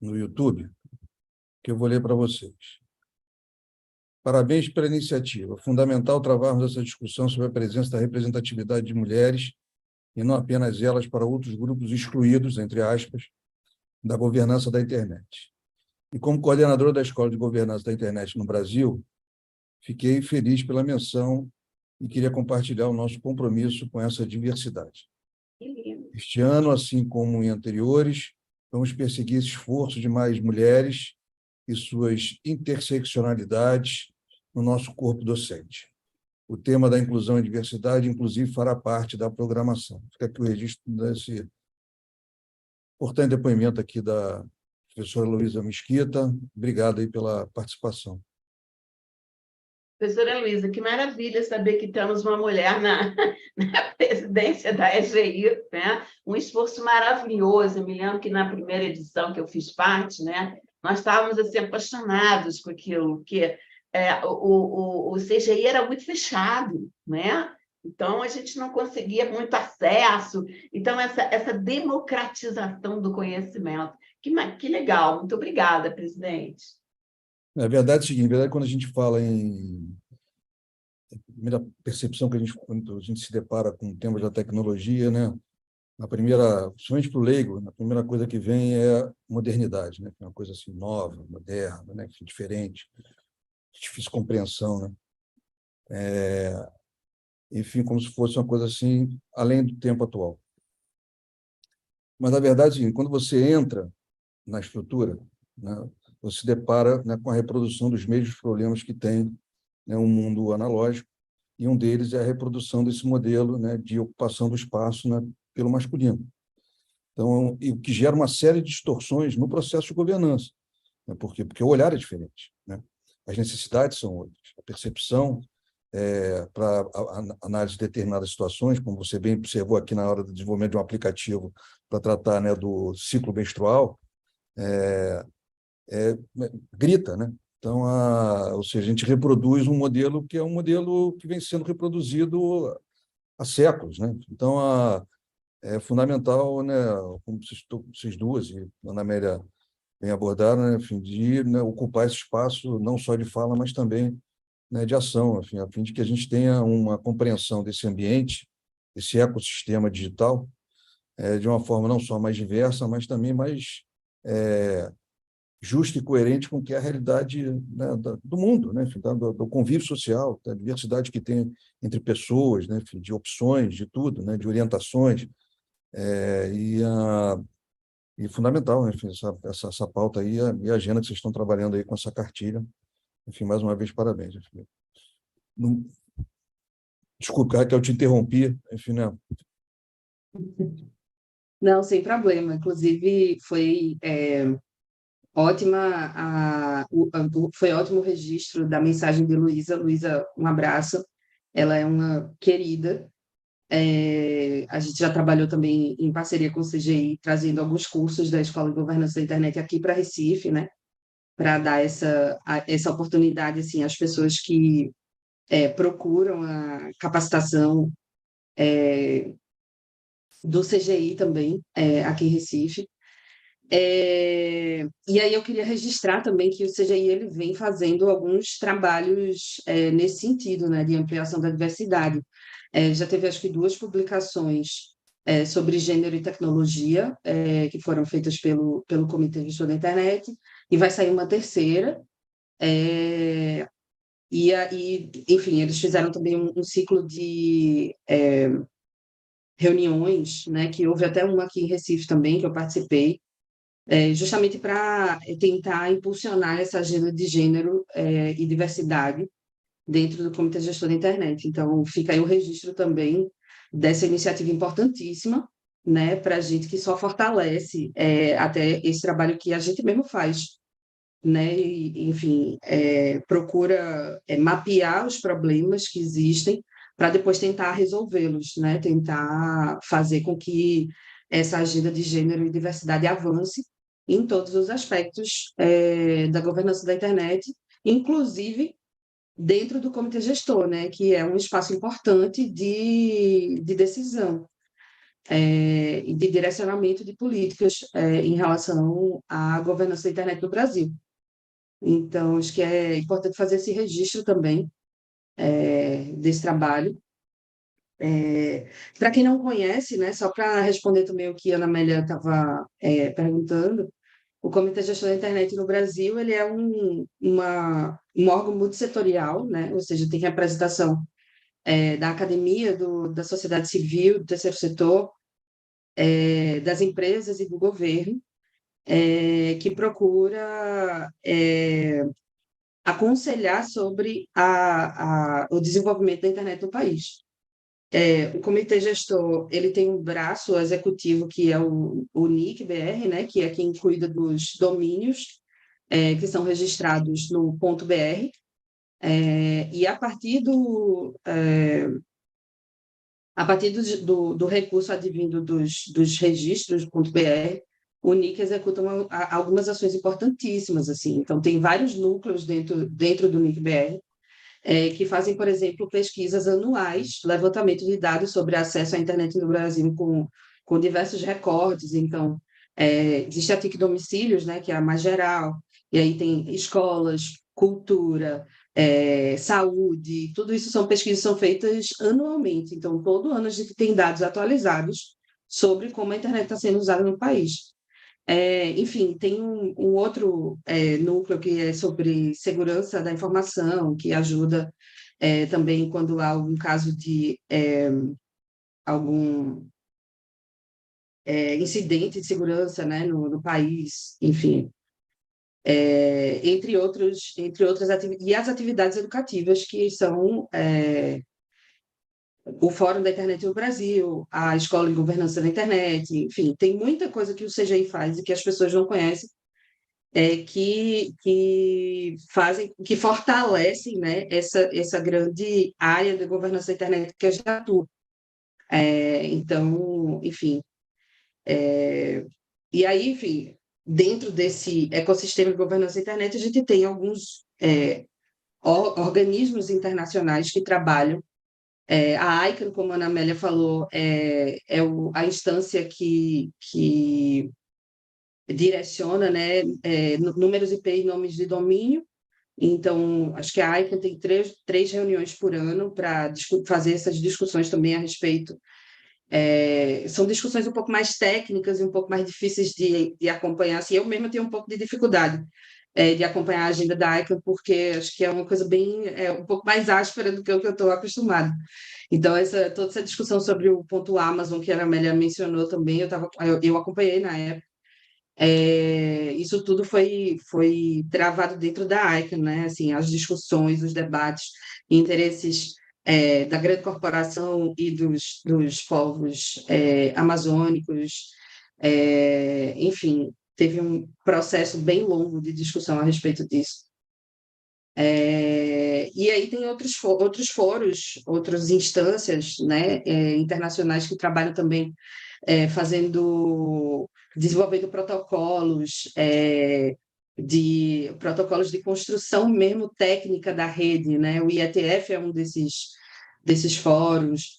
no YouTube, que eu vou ler para vocês. Parabéns pela iniciativa. Fundamental travarmos essa discussão sobre a presença da representatividade de mulheres, e não apenas elas, para outros grupos excluídos, entre aspas, da governança da internet. E como coordenadora da Escola de Governança da Internet no Brasil, fiquei feliz pela menção e queria compartilhar o nosso compromisso com essa diversidade. Este ano, assim como em anteriores, vamos perseguir esse esforço de mais mulheres e suas interseccionalidades no nosso corpo docente. O tema da inclusão e diversidade, inclusive, fará parte da programação. Fica aqui o registro desse importante depoimento aqui da professora Luísa Mesquita. Obrigado aí pela participação. Professora Luísa, que maravilha saber que temos uma mulher na presidência da EGI, né? Um esforço maravilhoso. Eu me lembro que na primeira edição que eu fiz parte, né, nós estávamos assim, apaixonados com aquilo, que o CGI era muito fechado, né? Então, a gente não conseguia muito acesso. Então, essa democratização do conhecimento. Que legal. Muito obrigada, presidente. É verdade, é o seguinte, na verdade, quando a gente fala a primeira percepção que quando a gente se depara com temas da tecnologia, né? Principalmente para o leigo, a primeira coisa que vem é modernidade, né? Uma coisa assim nova, moderna, né? Diferente, difícil compreensão, né? Enfim, como se fosse uma coisa assim além do tempo atual. Mas, na verdade, quando você entra na estrutura, né, você se depara, né, com a reprodução dos mesmos problemas que tem, né, um mundo analógico, e um deles é a reprodução desse modelo, né, de ocupação do espaço, né, pelo masculino. Então, o que gera uma série de distorções no processo de governança. Né? Por quê? Porque o olhar é diferente, né? As necessidades são outras. A percepção para análise de determinadas situações, como você bem observou aqui na hora do desenvolvimento de um aplicativo para tratar, né, do ciclo menstrual, grita, né? Então, ou seja, a gente reproduz um modelo que é um modelo que vem sendo reproduzido há séculos, né? Então, é fundamental, né, como vocês duas e a Ana Amélia bem abordaram, né, de, né, ocupar esse espaço não só de fala, mas também, né, de ação, a fim de que a gente tenha uma compreensão desse ambiente, desse ecossistema digital, de uma forma não só mais diversa, mas também mais justa e coerente com o que é a realidade, né, do mundo, né, enfim, do convívio social, da diversidade que tem entre pessoas, né, enfim, de opções, de tudo, né, de orientações, e fundamental, né, enfim, essa pauta aí e a agenda que vocês estão trabalhando aí com essa cartilha. Enfim, mais uma vez, parabéns. Enfim. Desculpa, que eu te interrompi, enfim, né? Não, sem problema. Inclusive, foi foi ótimo o registro da mensagem de Luísa. Luísa, um abraço. Ela é uma querida. A gente já trabalhou também em parceria com o CGI, trazendo alguns cursos da Escola de Governança da Internet aqui para Recife, né? Para dar essa oportunidade assim, às pessoas que procuram a capacitação do CGI também, aqui em Recife. E aí eu queria registrar também que o CGI ele vem fazendo alguns trabalhos nesse sentido, né, de ampliação da diversidade. Já teve, acho que, 2 publicações sobre gênero e tecnologia, que foram feitas pelo Comitê Gestor da Internet, e vai sair uma terceira. E aí, enfim, eles fizeram também um ciclo de reuniões, né, que houve até uma aqui em Recife também, que eu participei, justamente para tentar impulsionar essa agenda de gênero e diversidade dentro do Comitê Gestor da Internet. Então, fica aí o registro também dessa iniciativa importantíssima, né, para a gente, que só fortalece até esse trabalho que a gente mesmo faz, né, e, enfim, procura mapear os problemas que existem para depois tentar resolvê-los, né, tentar fazer com que essa agenda de gênero e diversidade avance em todos os aspectos da governança da internet, inclusive dentro do comitê gestor, né, que é um espaço importante de decisão e de direcionamento de políticas em relação à governança da internet no Brasil. Então, acho que é importante fazer esse registro também desse trabalho. Para quem não conhece, né, só para responder também o que a Ana Amélia estava perguntando, o Comitê Gestor da Internet no Brasil ele é um órgão multissetorial, né, ou seja, tem representação da academia, da sociedade civil, do terceiro setor, das empresas e do governo, que procura aconselhar sobre o desenvolvimento da internet no país. O comitê gestor ele tem um braço executivo que é o NIC-BR, né, que é quem cuida dos domínios que são registrados no .br, e a partir do recurso advindo dos registros .br, o NIC executa algumas ações importantíssimas, assim. Então, tem vários núcleos dentro do NIC-BR que fazem, por exemplo, pesquisas anuais, levantamento de dados sobre acesso à internet no Brasil com diversos recortes. Então, existe a TIC Domicílios, né, que é a mais geral, e aí tem escolas, cultura, saúde, tudo isso são pesquisas que são feitas anualmente. Então, todo ano a gente tem dados atualizados sobre como a internet está sendo usada no país. Enfim, tem um outro núcleo que é sobre segurança da informação, que ajuda também quando há algum caso de algum incidente de segurança, né, no país, enfim. Entre outras atividades, e as atividades educativas, que são o Fórum da Internet no Brasil, a Escola de Governança da Internet, enfim, tem muita coisa que o CGI faz e que as pessoas não conhecem, que fortalecem, né, essa grande área de governança da internet que a gente atua. Então, enfim, e aí, enfim, dentro desse ecossistema de governança da internet, a gente tem alguns organismos internacionais que trabalham. A ICANN, como a Ana Amélia falou, a instância que direciona, né, números IP e nomes de domínio. Então, acho que a ICANN tem três reuniões por ano para fazer essas discussões também a respeito São discussões um pouco mais técnicas e um pouco mais difíceis de acompanhar. Assim, eu mesma tenho um pouco de dificuldade de acompanhar a agenda da ICANN, porque acho que é uma coisa um pouco mais áspera do que o que eu estou acostumada. Então, toda essa discussão sobre o ponto Amazon, que a Amélia mencionou também, eu acompanhei na época. Isso tudo foi travado dentro da ICANN, né? Assim, as discussões, os debates, interesses da grande corporação e dos povos amazônicos, enfim, teve um processo bem longo de discussão a respeito disso. E aí tem outros fóruns, outras instâncias, né, internacionais que trabalham também desenvolvendo protocolos, de construção mesmo técnica da rede, né? O IETF é um desses fóruns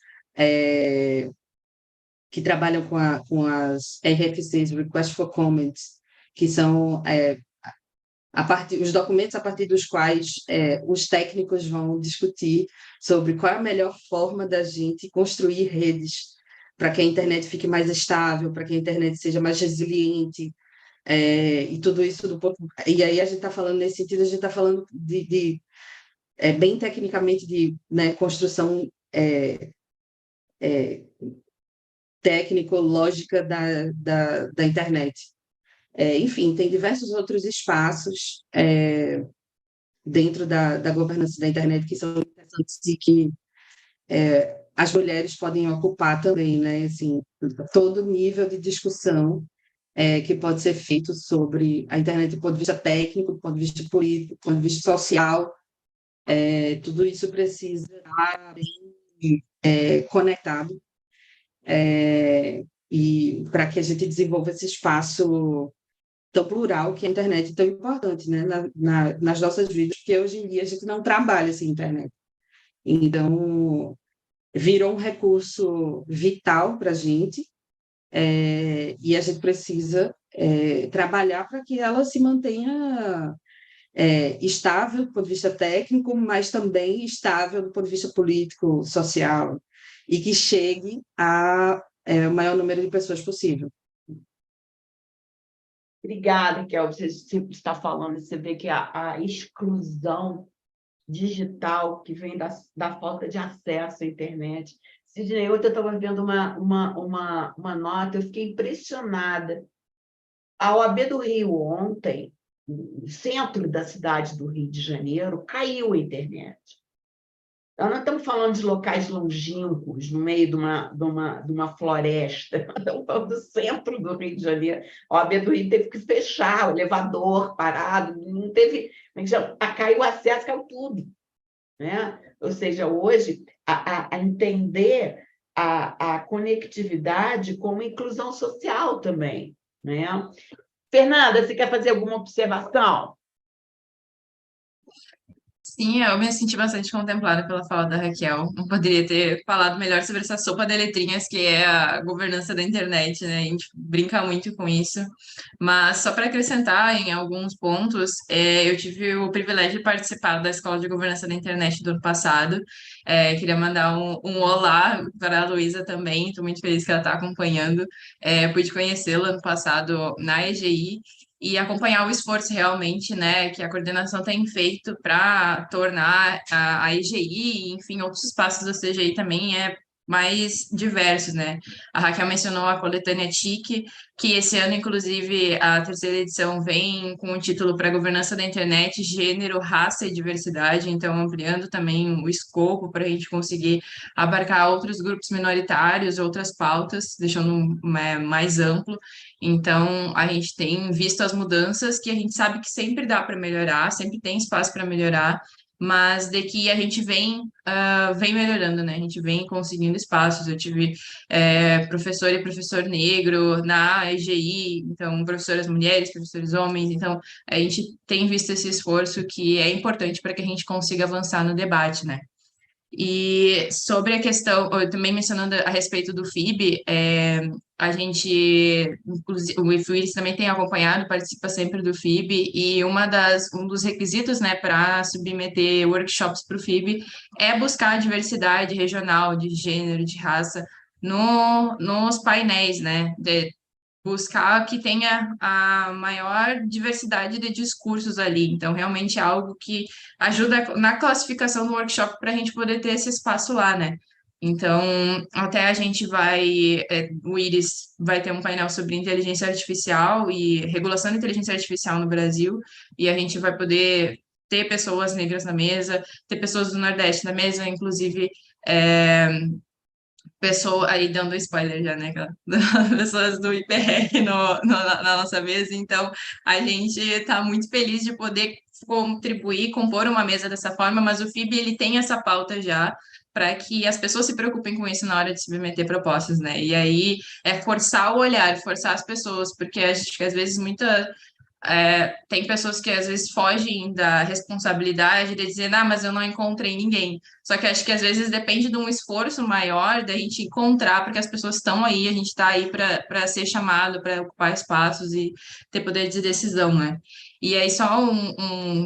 que trabalham com as RFCs, Request for Comments, que são os documentos a partir dos quais os técnicos vão discutir sobre qual é a melhor forma da gente construir redes para que a internet fique mais estável, para que a internet seja mais resiliente, e tudo isso E aí a gente está falando, nesse sentido, a gente está falando bem tecnicamente de, né, construção técnico-lógica da internet. Enfim, tem diversos outros espaços dentro da governança da internet que são interessantes e que as mulheres podem ocupar também, né? Assim, todo nível de discussão que pode ser feito sobre a internet do ponto de vista técnico, do ponto de vista político, do ponto de vista social, tudo isso precisa estar bem conectado, e para que a gente desenvolva esse espaço tão plural que a internet é tão importante, né, nas nossas vidas, porque hoje em dia a gente não trabalha sem internet. Então, virou um recurso vital para a gente, e a gente precisa trabalhar para que ela se mantenha estável do ponto de vista técnico, mas também estável do ponto de vista político, social, e que chegue o maior número de pessoas possível. Obrigada, Kel. Você sempre está falando, você vê que a exclusão digital que vem da falta de acesso à internet. Sidney, ontem eu estava vendo uma nota, eu fiquei impressionada. A OAB do Rio ontem, no centro da cidade do Rio de Janeiro, caiu a internet. Nós não estamos falando de locais longínquos, no meio de uma floresta, nós estamos falando do centro do Rio de Janeiro. A OAB do Rio teve que fechar, o elevador parado, não teve. Caiu o acesso, caiu tudo. Né? Ou seja, hoje, a entender a conectividade como inclusão social também. Né? Fernanda, você quer fazer alguma observação? Sim, eu me senti bastante contemplada pela fala da Raquel. Não poderia ter falado melhor sobre essa sopa de letrinhas que é a governança da internet, né? A gente brinca muito com isso. Mas só para acrescentar em alguns pontos, eu tive o privilégio de participar da Escola de Governança da Internet do ano passado. Queria mandar um olá para a Luísa também. Estou muito feliz que ela está acompanhando. Pude conhecê-la ano passado na EGI e acompanhar o esforço realmente, né, que a coordenação tem feito para tornar a EGI, enfim, outros espaços da CGI também mais diversos, né? A Raquel mencionou a coletânea TIC, que esse ano, inclusive, a terceira edição vem com o título para a governança da internet, gênero, raça e diversidade, então ampliando também o escopo para a gente conseguir abarcar outros grupos minoritários, outras pautas, deixando mais amplo. Então, a gente tem visto as mudanças que a gente sabe que sempre dá para melhorar, sempre tem espaço para melhorar, mas de que a gente vem melhorando, né? A gente vem conseguindo espaços. Eu tive professor e professor negro na EGI, então professoras mulheres, professores homens, então a gente tem visto esse esforço que é importante para que a gente consiga avançar no debate, né? E sobre a questão, eu também mencionando a respeito do FIB, a gente, inclusive, o Iris também tem acompanhado, participa sempre do FIB, e um dos requisitos, né, para submeter workshops para o FIB é buscar a diversidade regional, de gênero, de raça, nos painéis, né? De buscar que tenha a maior diversidade de discursos ali. Então, realmente é algo que ajuda na classificação do workshop para a gente poder ter esse espaço lá, né? Então, até a gente o Iris vai ter um painel sobre inteligência artificial e regulação da inteligência artificial no Brasil, e a gente vai poder ter pessoas negras na mesa, ter pessoas do Nordeste na mesa, inclusive pessoa aí dando spoiler já, né? Pessoas do IPR na nossa mesa, então a gente está muito feliz de poder contribuir, compor uma mesa dessa forma, mas o FIB ele tem essa pauta já para que as pessoas se preocupem com isso na hora de submeter propostas, né? E aí é forçar o olhar, forçar as pessoas, porque acho que às vezes tem pessoas que às vezes fogem da responsabilidade de dizer, ah, mas eu não encontrei ninguém. Só que acho que às vezes depende de um esforço maior da gente encontrar, porque as pessoas estão aí, a gente está aí para ser chamado, para ocupar espaços e ter poder de decisão, né? E aí, só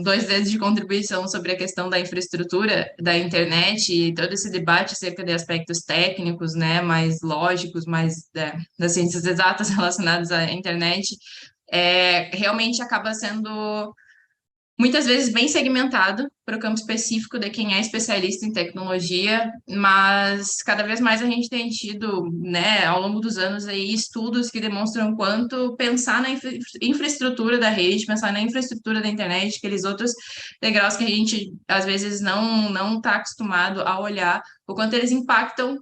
dois dedos de contribuição sobre a questão da infraestrutura da internet e todo esse debate acerca de aspectos técnicos, né, mais lógicos, mais das ciências exatas relacionadas à internet realmente acaba sendo muitas vezes bem segmentado para o campo específico de quem é especialista em tecnologia, mas cada vez mais a gente tem tido, né, ao longo dos anos aí estudos que demonstram quanto pensar na infraestrutura da rede, pensar na infraestrutura da internet, aqueles outros degraus que a gente às vezes não está acostumado a olhar, o quanto eles impactam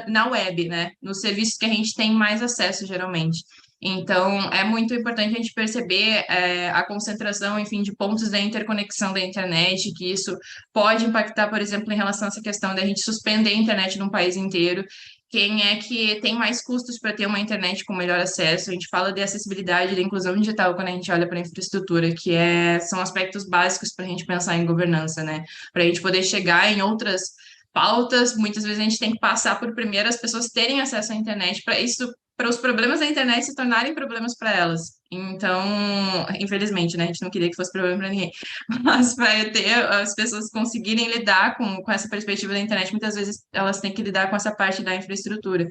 na web, né, nos serviços que a gente tem mais acesso geralmente. Então, é muito importante a gente perceber a concentração, enfim, de pontos da interconexão da internet, que isso pode impactar, por exemplo, em relação a essa questão da gente suspender a internet num país inteiro. Quem é que tem mais custos para ter uma internet com melhor acesso? A gente fala de acessibilidade, da inclusão digital quando a gente olha para a infraestrutura, que são aspectos básicos para a gente pensar em governança, né? Para a gente poder chegar em outras pautas, muitas vezes a gente tem que passar por primeiro as pessoas terem acesso à internet para os problemas da internet se tornarem problemas para elas. Então, infelizmente, né, a gente não queria que fosse problema para ninguém, mas para ter as pessoas conseguirem lidar com essa perspectiva da internet, muitas vezes elas têm que lidar com essa parte da infraestrutura.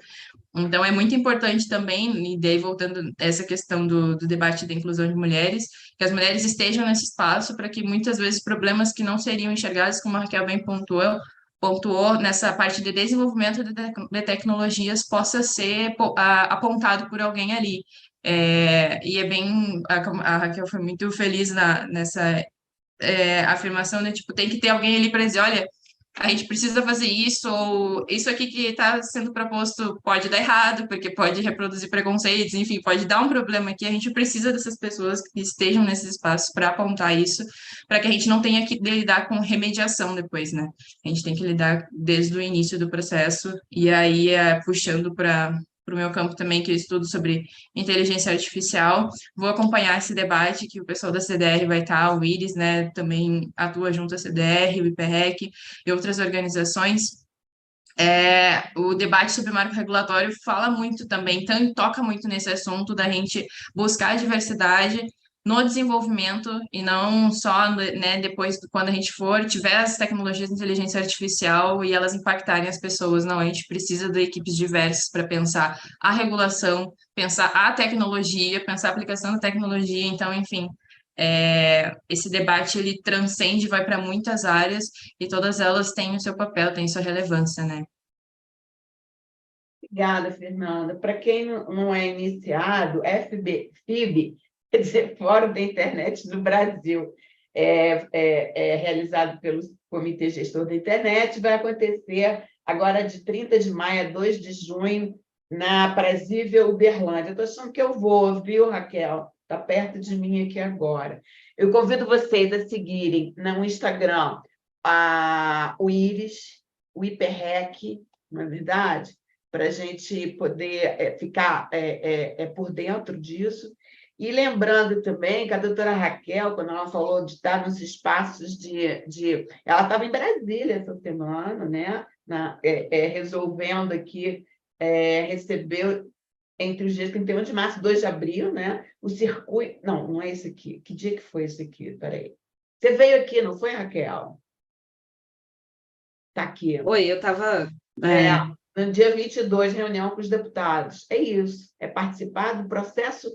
Então, é muito importante também, e daí voltando a essa questão do debate da inclusão de mulheres, que as mulheres estejam nesse espaço para que muitas vezes problemas que não seriam enxergados, como a Raquel bem pontuou nessa parte de desenvolvimento de tecnologias possa ser apontado por alguém ali. E é bem... A Raquel foi muito feliz nessa afirmação, né? Tipo, tem que ter alguém ali para dizer, olha, a gente precisa fazer isso, ou isso aqui que está sendo proposto pode dar errado, porque pode reproduzir preconceitos, enfim, pode dar um problema aqui. A gente precisa dessas pessoas que estejam nesses espaços para apontar isso, para que a gente não tenha que lidar com remediação depois, né? A gente tem que lidar desde o início do processo, e aí puxando para o meu campo também, que eu estudo sobre inteligência artificial. Vou acompanhar esse debate que o pessoal da CDR vai estar, o Iris, né, também atua junto à CDR, o IPREC e outras organizações. O debate sobre o marco regulatório fala muito também, toca muito nesse assunto da gente buscar a diversidade no desenvolvimento e não só, né, depois, quando a gente tiver as tecnologias de inteligência artificial e elas impactarem as pessoas. Não, a gente precisa de equipes diversas para pensar a regulação, pensar a tecnologia, pensar a aplicação da tecnologia. Então, enfim, esse debate ele transcende, vai para muitas áreas e todas elas têm o seu papel, têm sua relevância, né? Obrigada, Fernanda. Para quem não é iniciado, FIB, quer dizer, Fórum da Internet do Brasil, é realizado pelo Comitê Gestor da Internet, vai acontecer agora de 30 de maio a 2 de junho, na Prazível Uberlândia. Estou achando que eu vou, viu, Raquel? Está perto de mim aqui agora. Eu convido vocês a seguirem no Instagram o Iris, o IPREC, não é verdade? Para a gente poder ficar por dentro disso. E lembrando também que a doutora Raquel, quando ela falou de estar nos espaços ela estava em Brasília essa semana, né? Resolvendo aqui receber entre os dias 31 de março e 2 de abril, né? O circuito... Não é esse aqui. Que dia que foi esse aqui? Peraí. Você veio aqui, não foi, Raquel? Está aqui. Oi, eu estava... No dia 22, reunião com os deputados. É isso, é participar do processo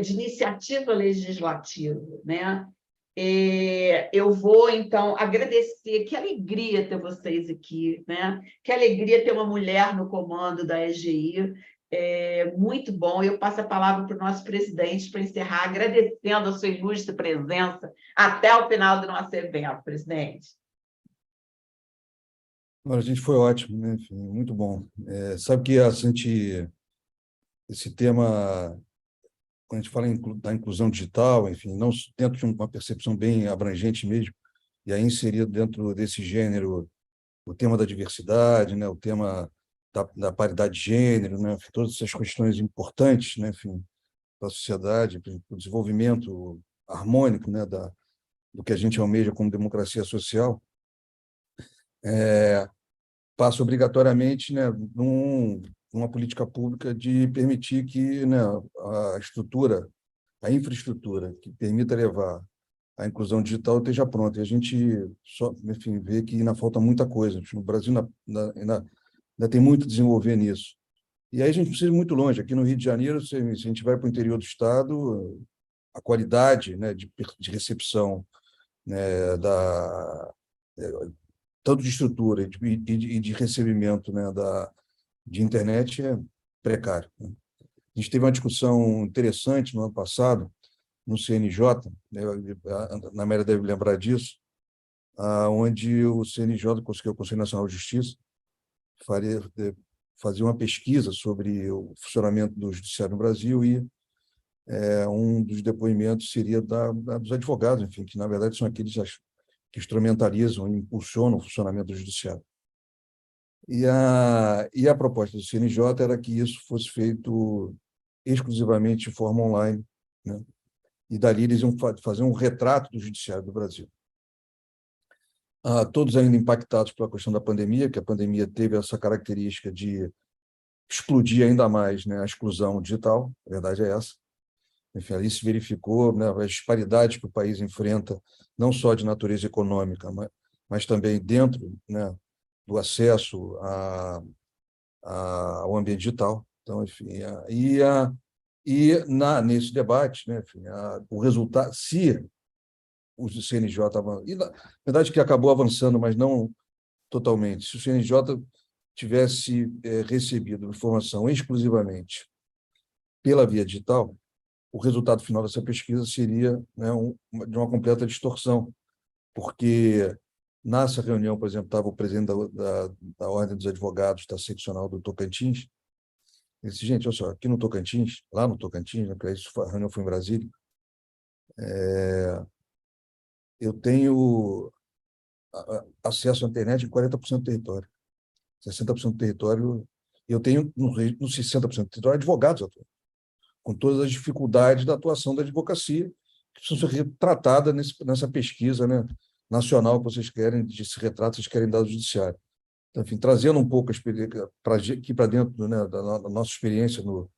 de iniciativa legislativa, né? Eu vou, então, agradecer. Que alegria ter vocês aqui, né? Que alegria ter uma mulher no comando da EGI. Muito bom. Eu passo a palavra para o nosso presidente para encerrar, agradecendo a sua ilustre presença até o final do nosso evento, presidente. Olha, gente, foi ótimo, né? Enfim, muito bom. Sabe que esse tema, quando a gente fala da inclusão digital, enfim, não dentro de uma percepção bem abrangente mesmo, e aí inserido dentro desse gênero o tema da diversidade, né? O tema da paridade de gênero, né? Todas essas questões importantes, né? Enfim, para a sociedade, para o desenvolvimento harmônico, né? Do que a gente almeja como democracia social, passa obrigatoriamente, né? Numa política pública de permitir que, né, a infraestrutura que permita levar a inclusão digital esteja pronta. E a gente só, enfim, vê que ainda falta muita coisa. No Brasil ainda tem muito a desenvolver nisso. E aí a gente precisa ir muito longe. Aqui no Rio de Janeiro, se a gente vai para o interior do estado, a qualidade, né, de recepção, né, tanto de estrutura e de recebimento, né, de internet é precário, né? A gente teve uma discussão interessante no ano passado, no CNJ, né, na Amélia deve lembrar disso, onde o CNJ, o Conselho Nacional de Justiça, fazia uma pesquisa sobre o funcionamento do judiciário no Brasil e um dos depoimentos seria dos advogados, enfim, que, na verdade, são aqueles que instrumentalizam e impulsionam o funcionamento do judiciário. E a proposta do CNJ era que isso fosse feito exclusivamente de forma online, né? E dali eles iam fazer um retrato do judiciário do Brasil. Todos ainda impactados pela questão da pandemia, que a pandemia teve essa característica de explodir ainda mais, né, a exclusão digital, a verdade é essa. Enfim, ali se verificou, né, as disparidades que o país enfrenta, não só de natureza econômica, mas também dentro, né, do acesso ao ambiente digital. Então, enfim, nesse debate, né, enfim, o resultado, se o CNJ estava... E, na verdade, que acabou avançando, mas não totalmente. Se o CNJ tivesse recebido informação exclusivamente pela via digital, o resultado final dessa pesquisa seria, né, de uma completa distorção, porque nessa reunião, por exemplo, estava o presidente da Ordem dos Advogados da seccional do Tocantins. Ele disse, gente, olha só, aqui no Tocantins, lá no Tocantins, né, porque a reunião foi em Brasília, eu tenho acesso à internet em 40% do território, 60% do território, eu tenho no 60% do território advogados atuando, com todas as dificuldades da atuação da advocacia, que precisam ser retratadas nessa pesquisa, né, nacional que vocês querem, desse retrato, vocês querem dar do judiciário. Então, enfim, trazendo um pouco aqui para dentro, né, da nossa experiência no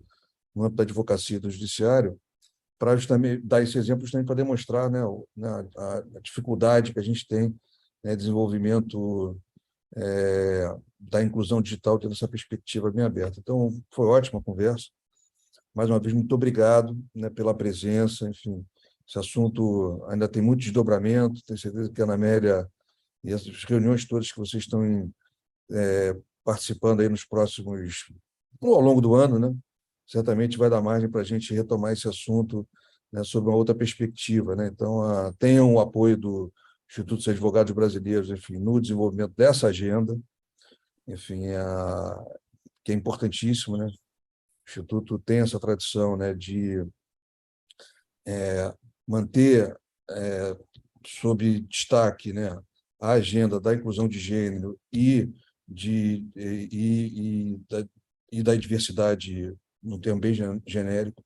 âmbito da advocacia e do judiciário, para justamente dar esse exemplo justamente para demonstrar, né, a dificuldade que a gente tem, né, desenvolvimento da inclusão digital, tendo essa perspectiva bem aberta. Então, foi ótima a conversa. Mais uma vez, muito obrigado, né, pela presença. Enfim, esse assunto ainda tem muito desdobramento. Tenho certeza que a Ana Amélia e essas reuniões todas que vocês estão participando aí ao longo do ano, né, certamente vai dar margem para a gente retomar esse assunto, né, sob uma outra perspectiva, né? Então, tenham o apoio do Instituto dos Advogados Brasileiros, enfim, no desenvolvimento dessa agenda, enfim, que é importantíssimo, né? O Instituto tem essa tradição, né, de manter sob destaque, né, a agenda da inclusão de gênero e da diversidade no termo bem genérico.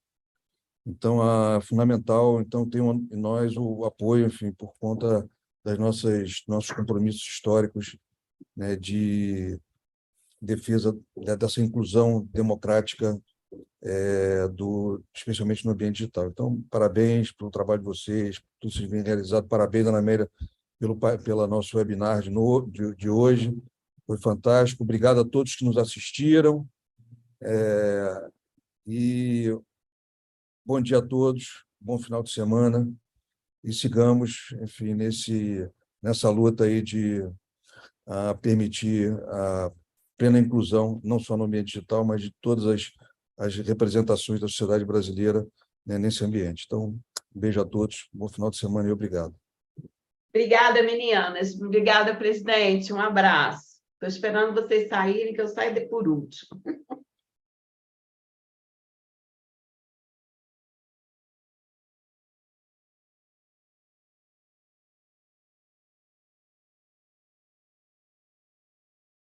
Então, é fundamental, então, ter em nós o apoio, enfim, por conta das nossos compromissos históricos, né, de defesa dessa inclusão democrática, especialmente no ambiente digital. Então, parabéns pelo trabalho de vocês, por tudo que vocês vêm realizado. Parabéns, Ana Amélia, pela nosso webinar de hoje. Foi fantástico. Obrigado a todos que nos assistiram. E bom dia a todos, bom final de semana. E sigamos, enfim, nessa luta aí de permitir a plena inclusão, não só no ambiente digital, mas de todas as representações da sociedade brasileira, né, nesse ambiente. Então, um beijo a todos, bom final de semana e obrigado. Obrigada, meninas. Obrigada, presidente. Um abraço. Estou esperando vocês saírem, que eu saio por último.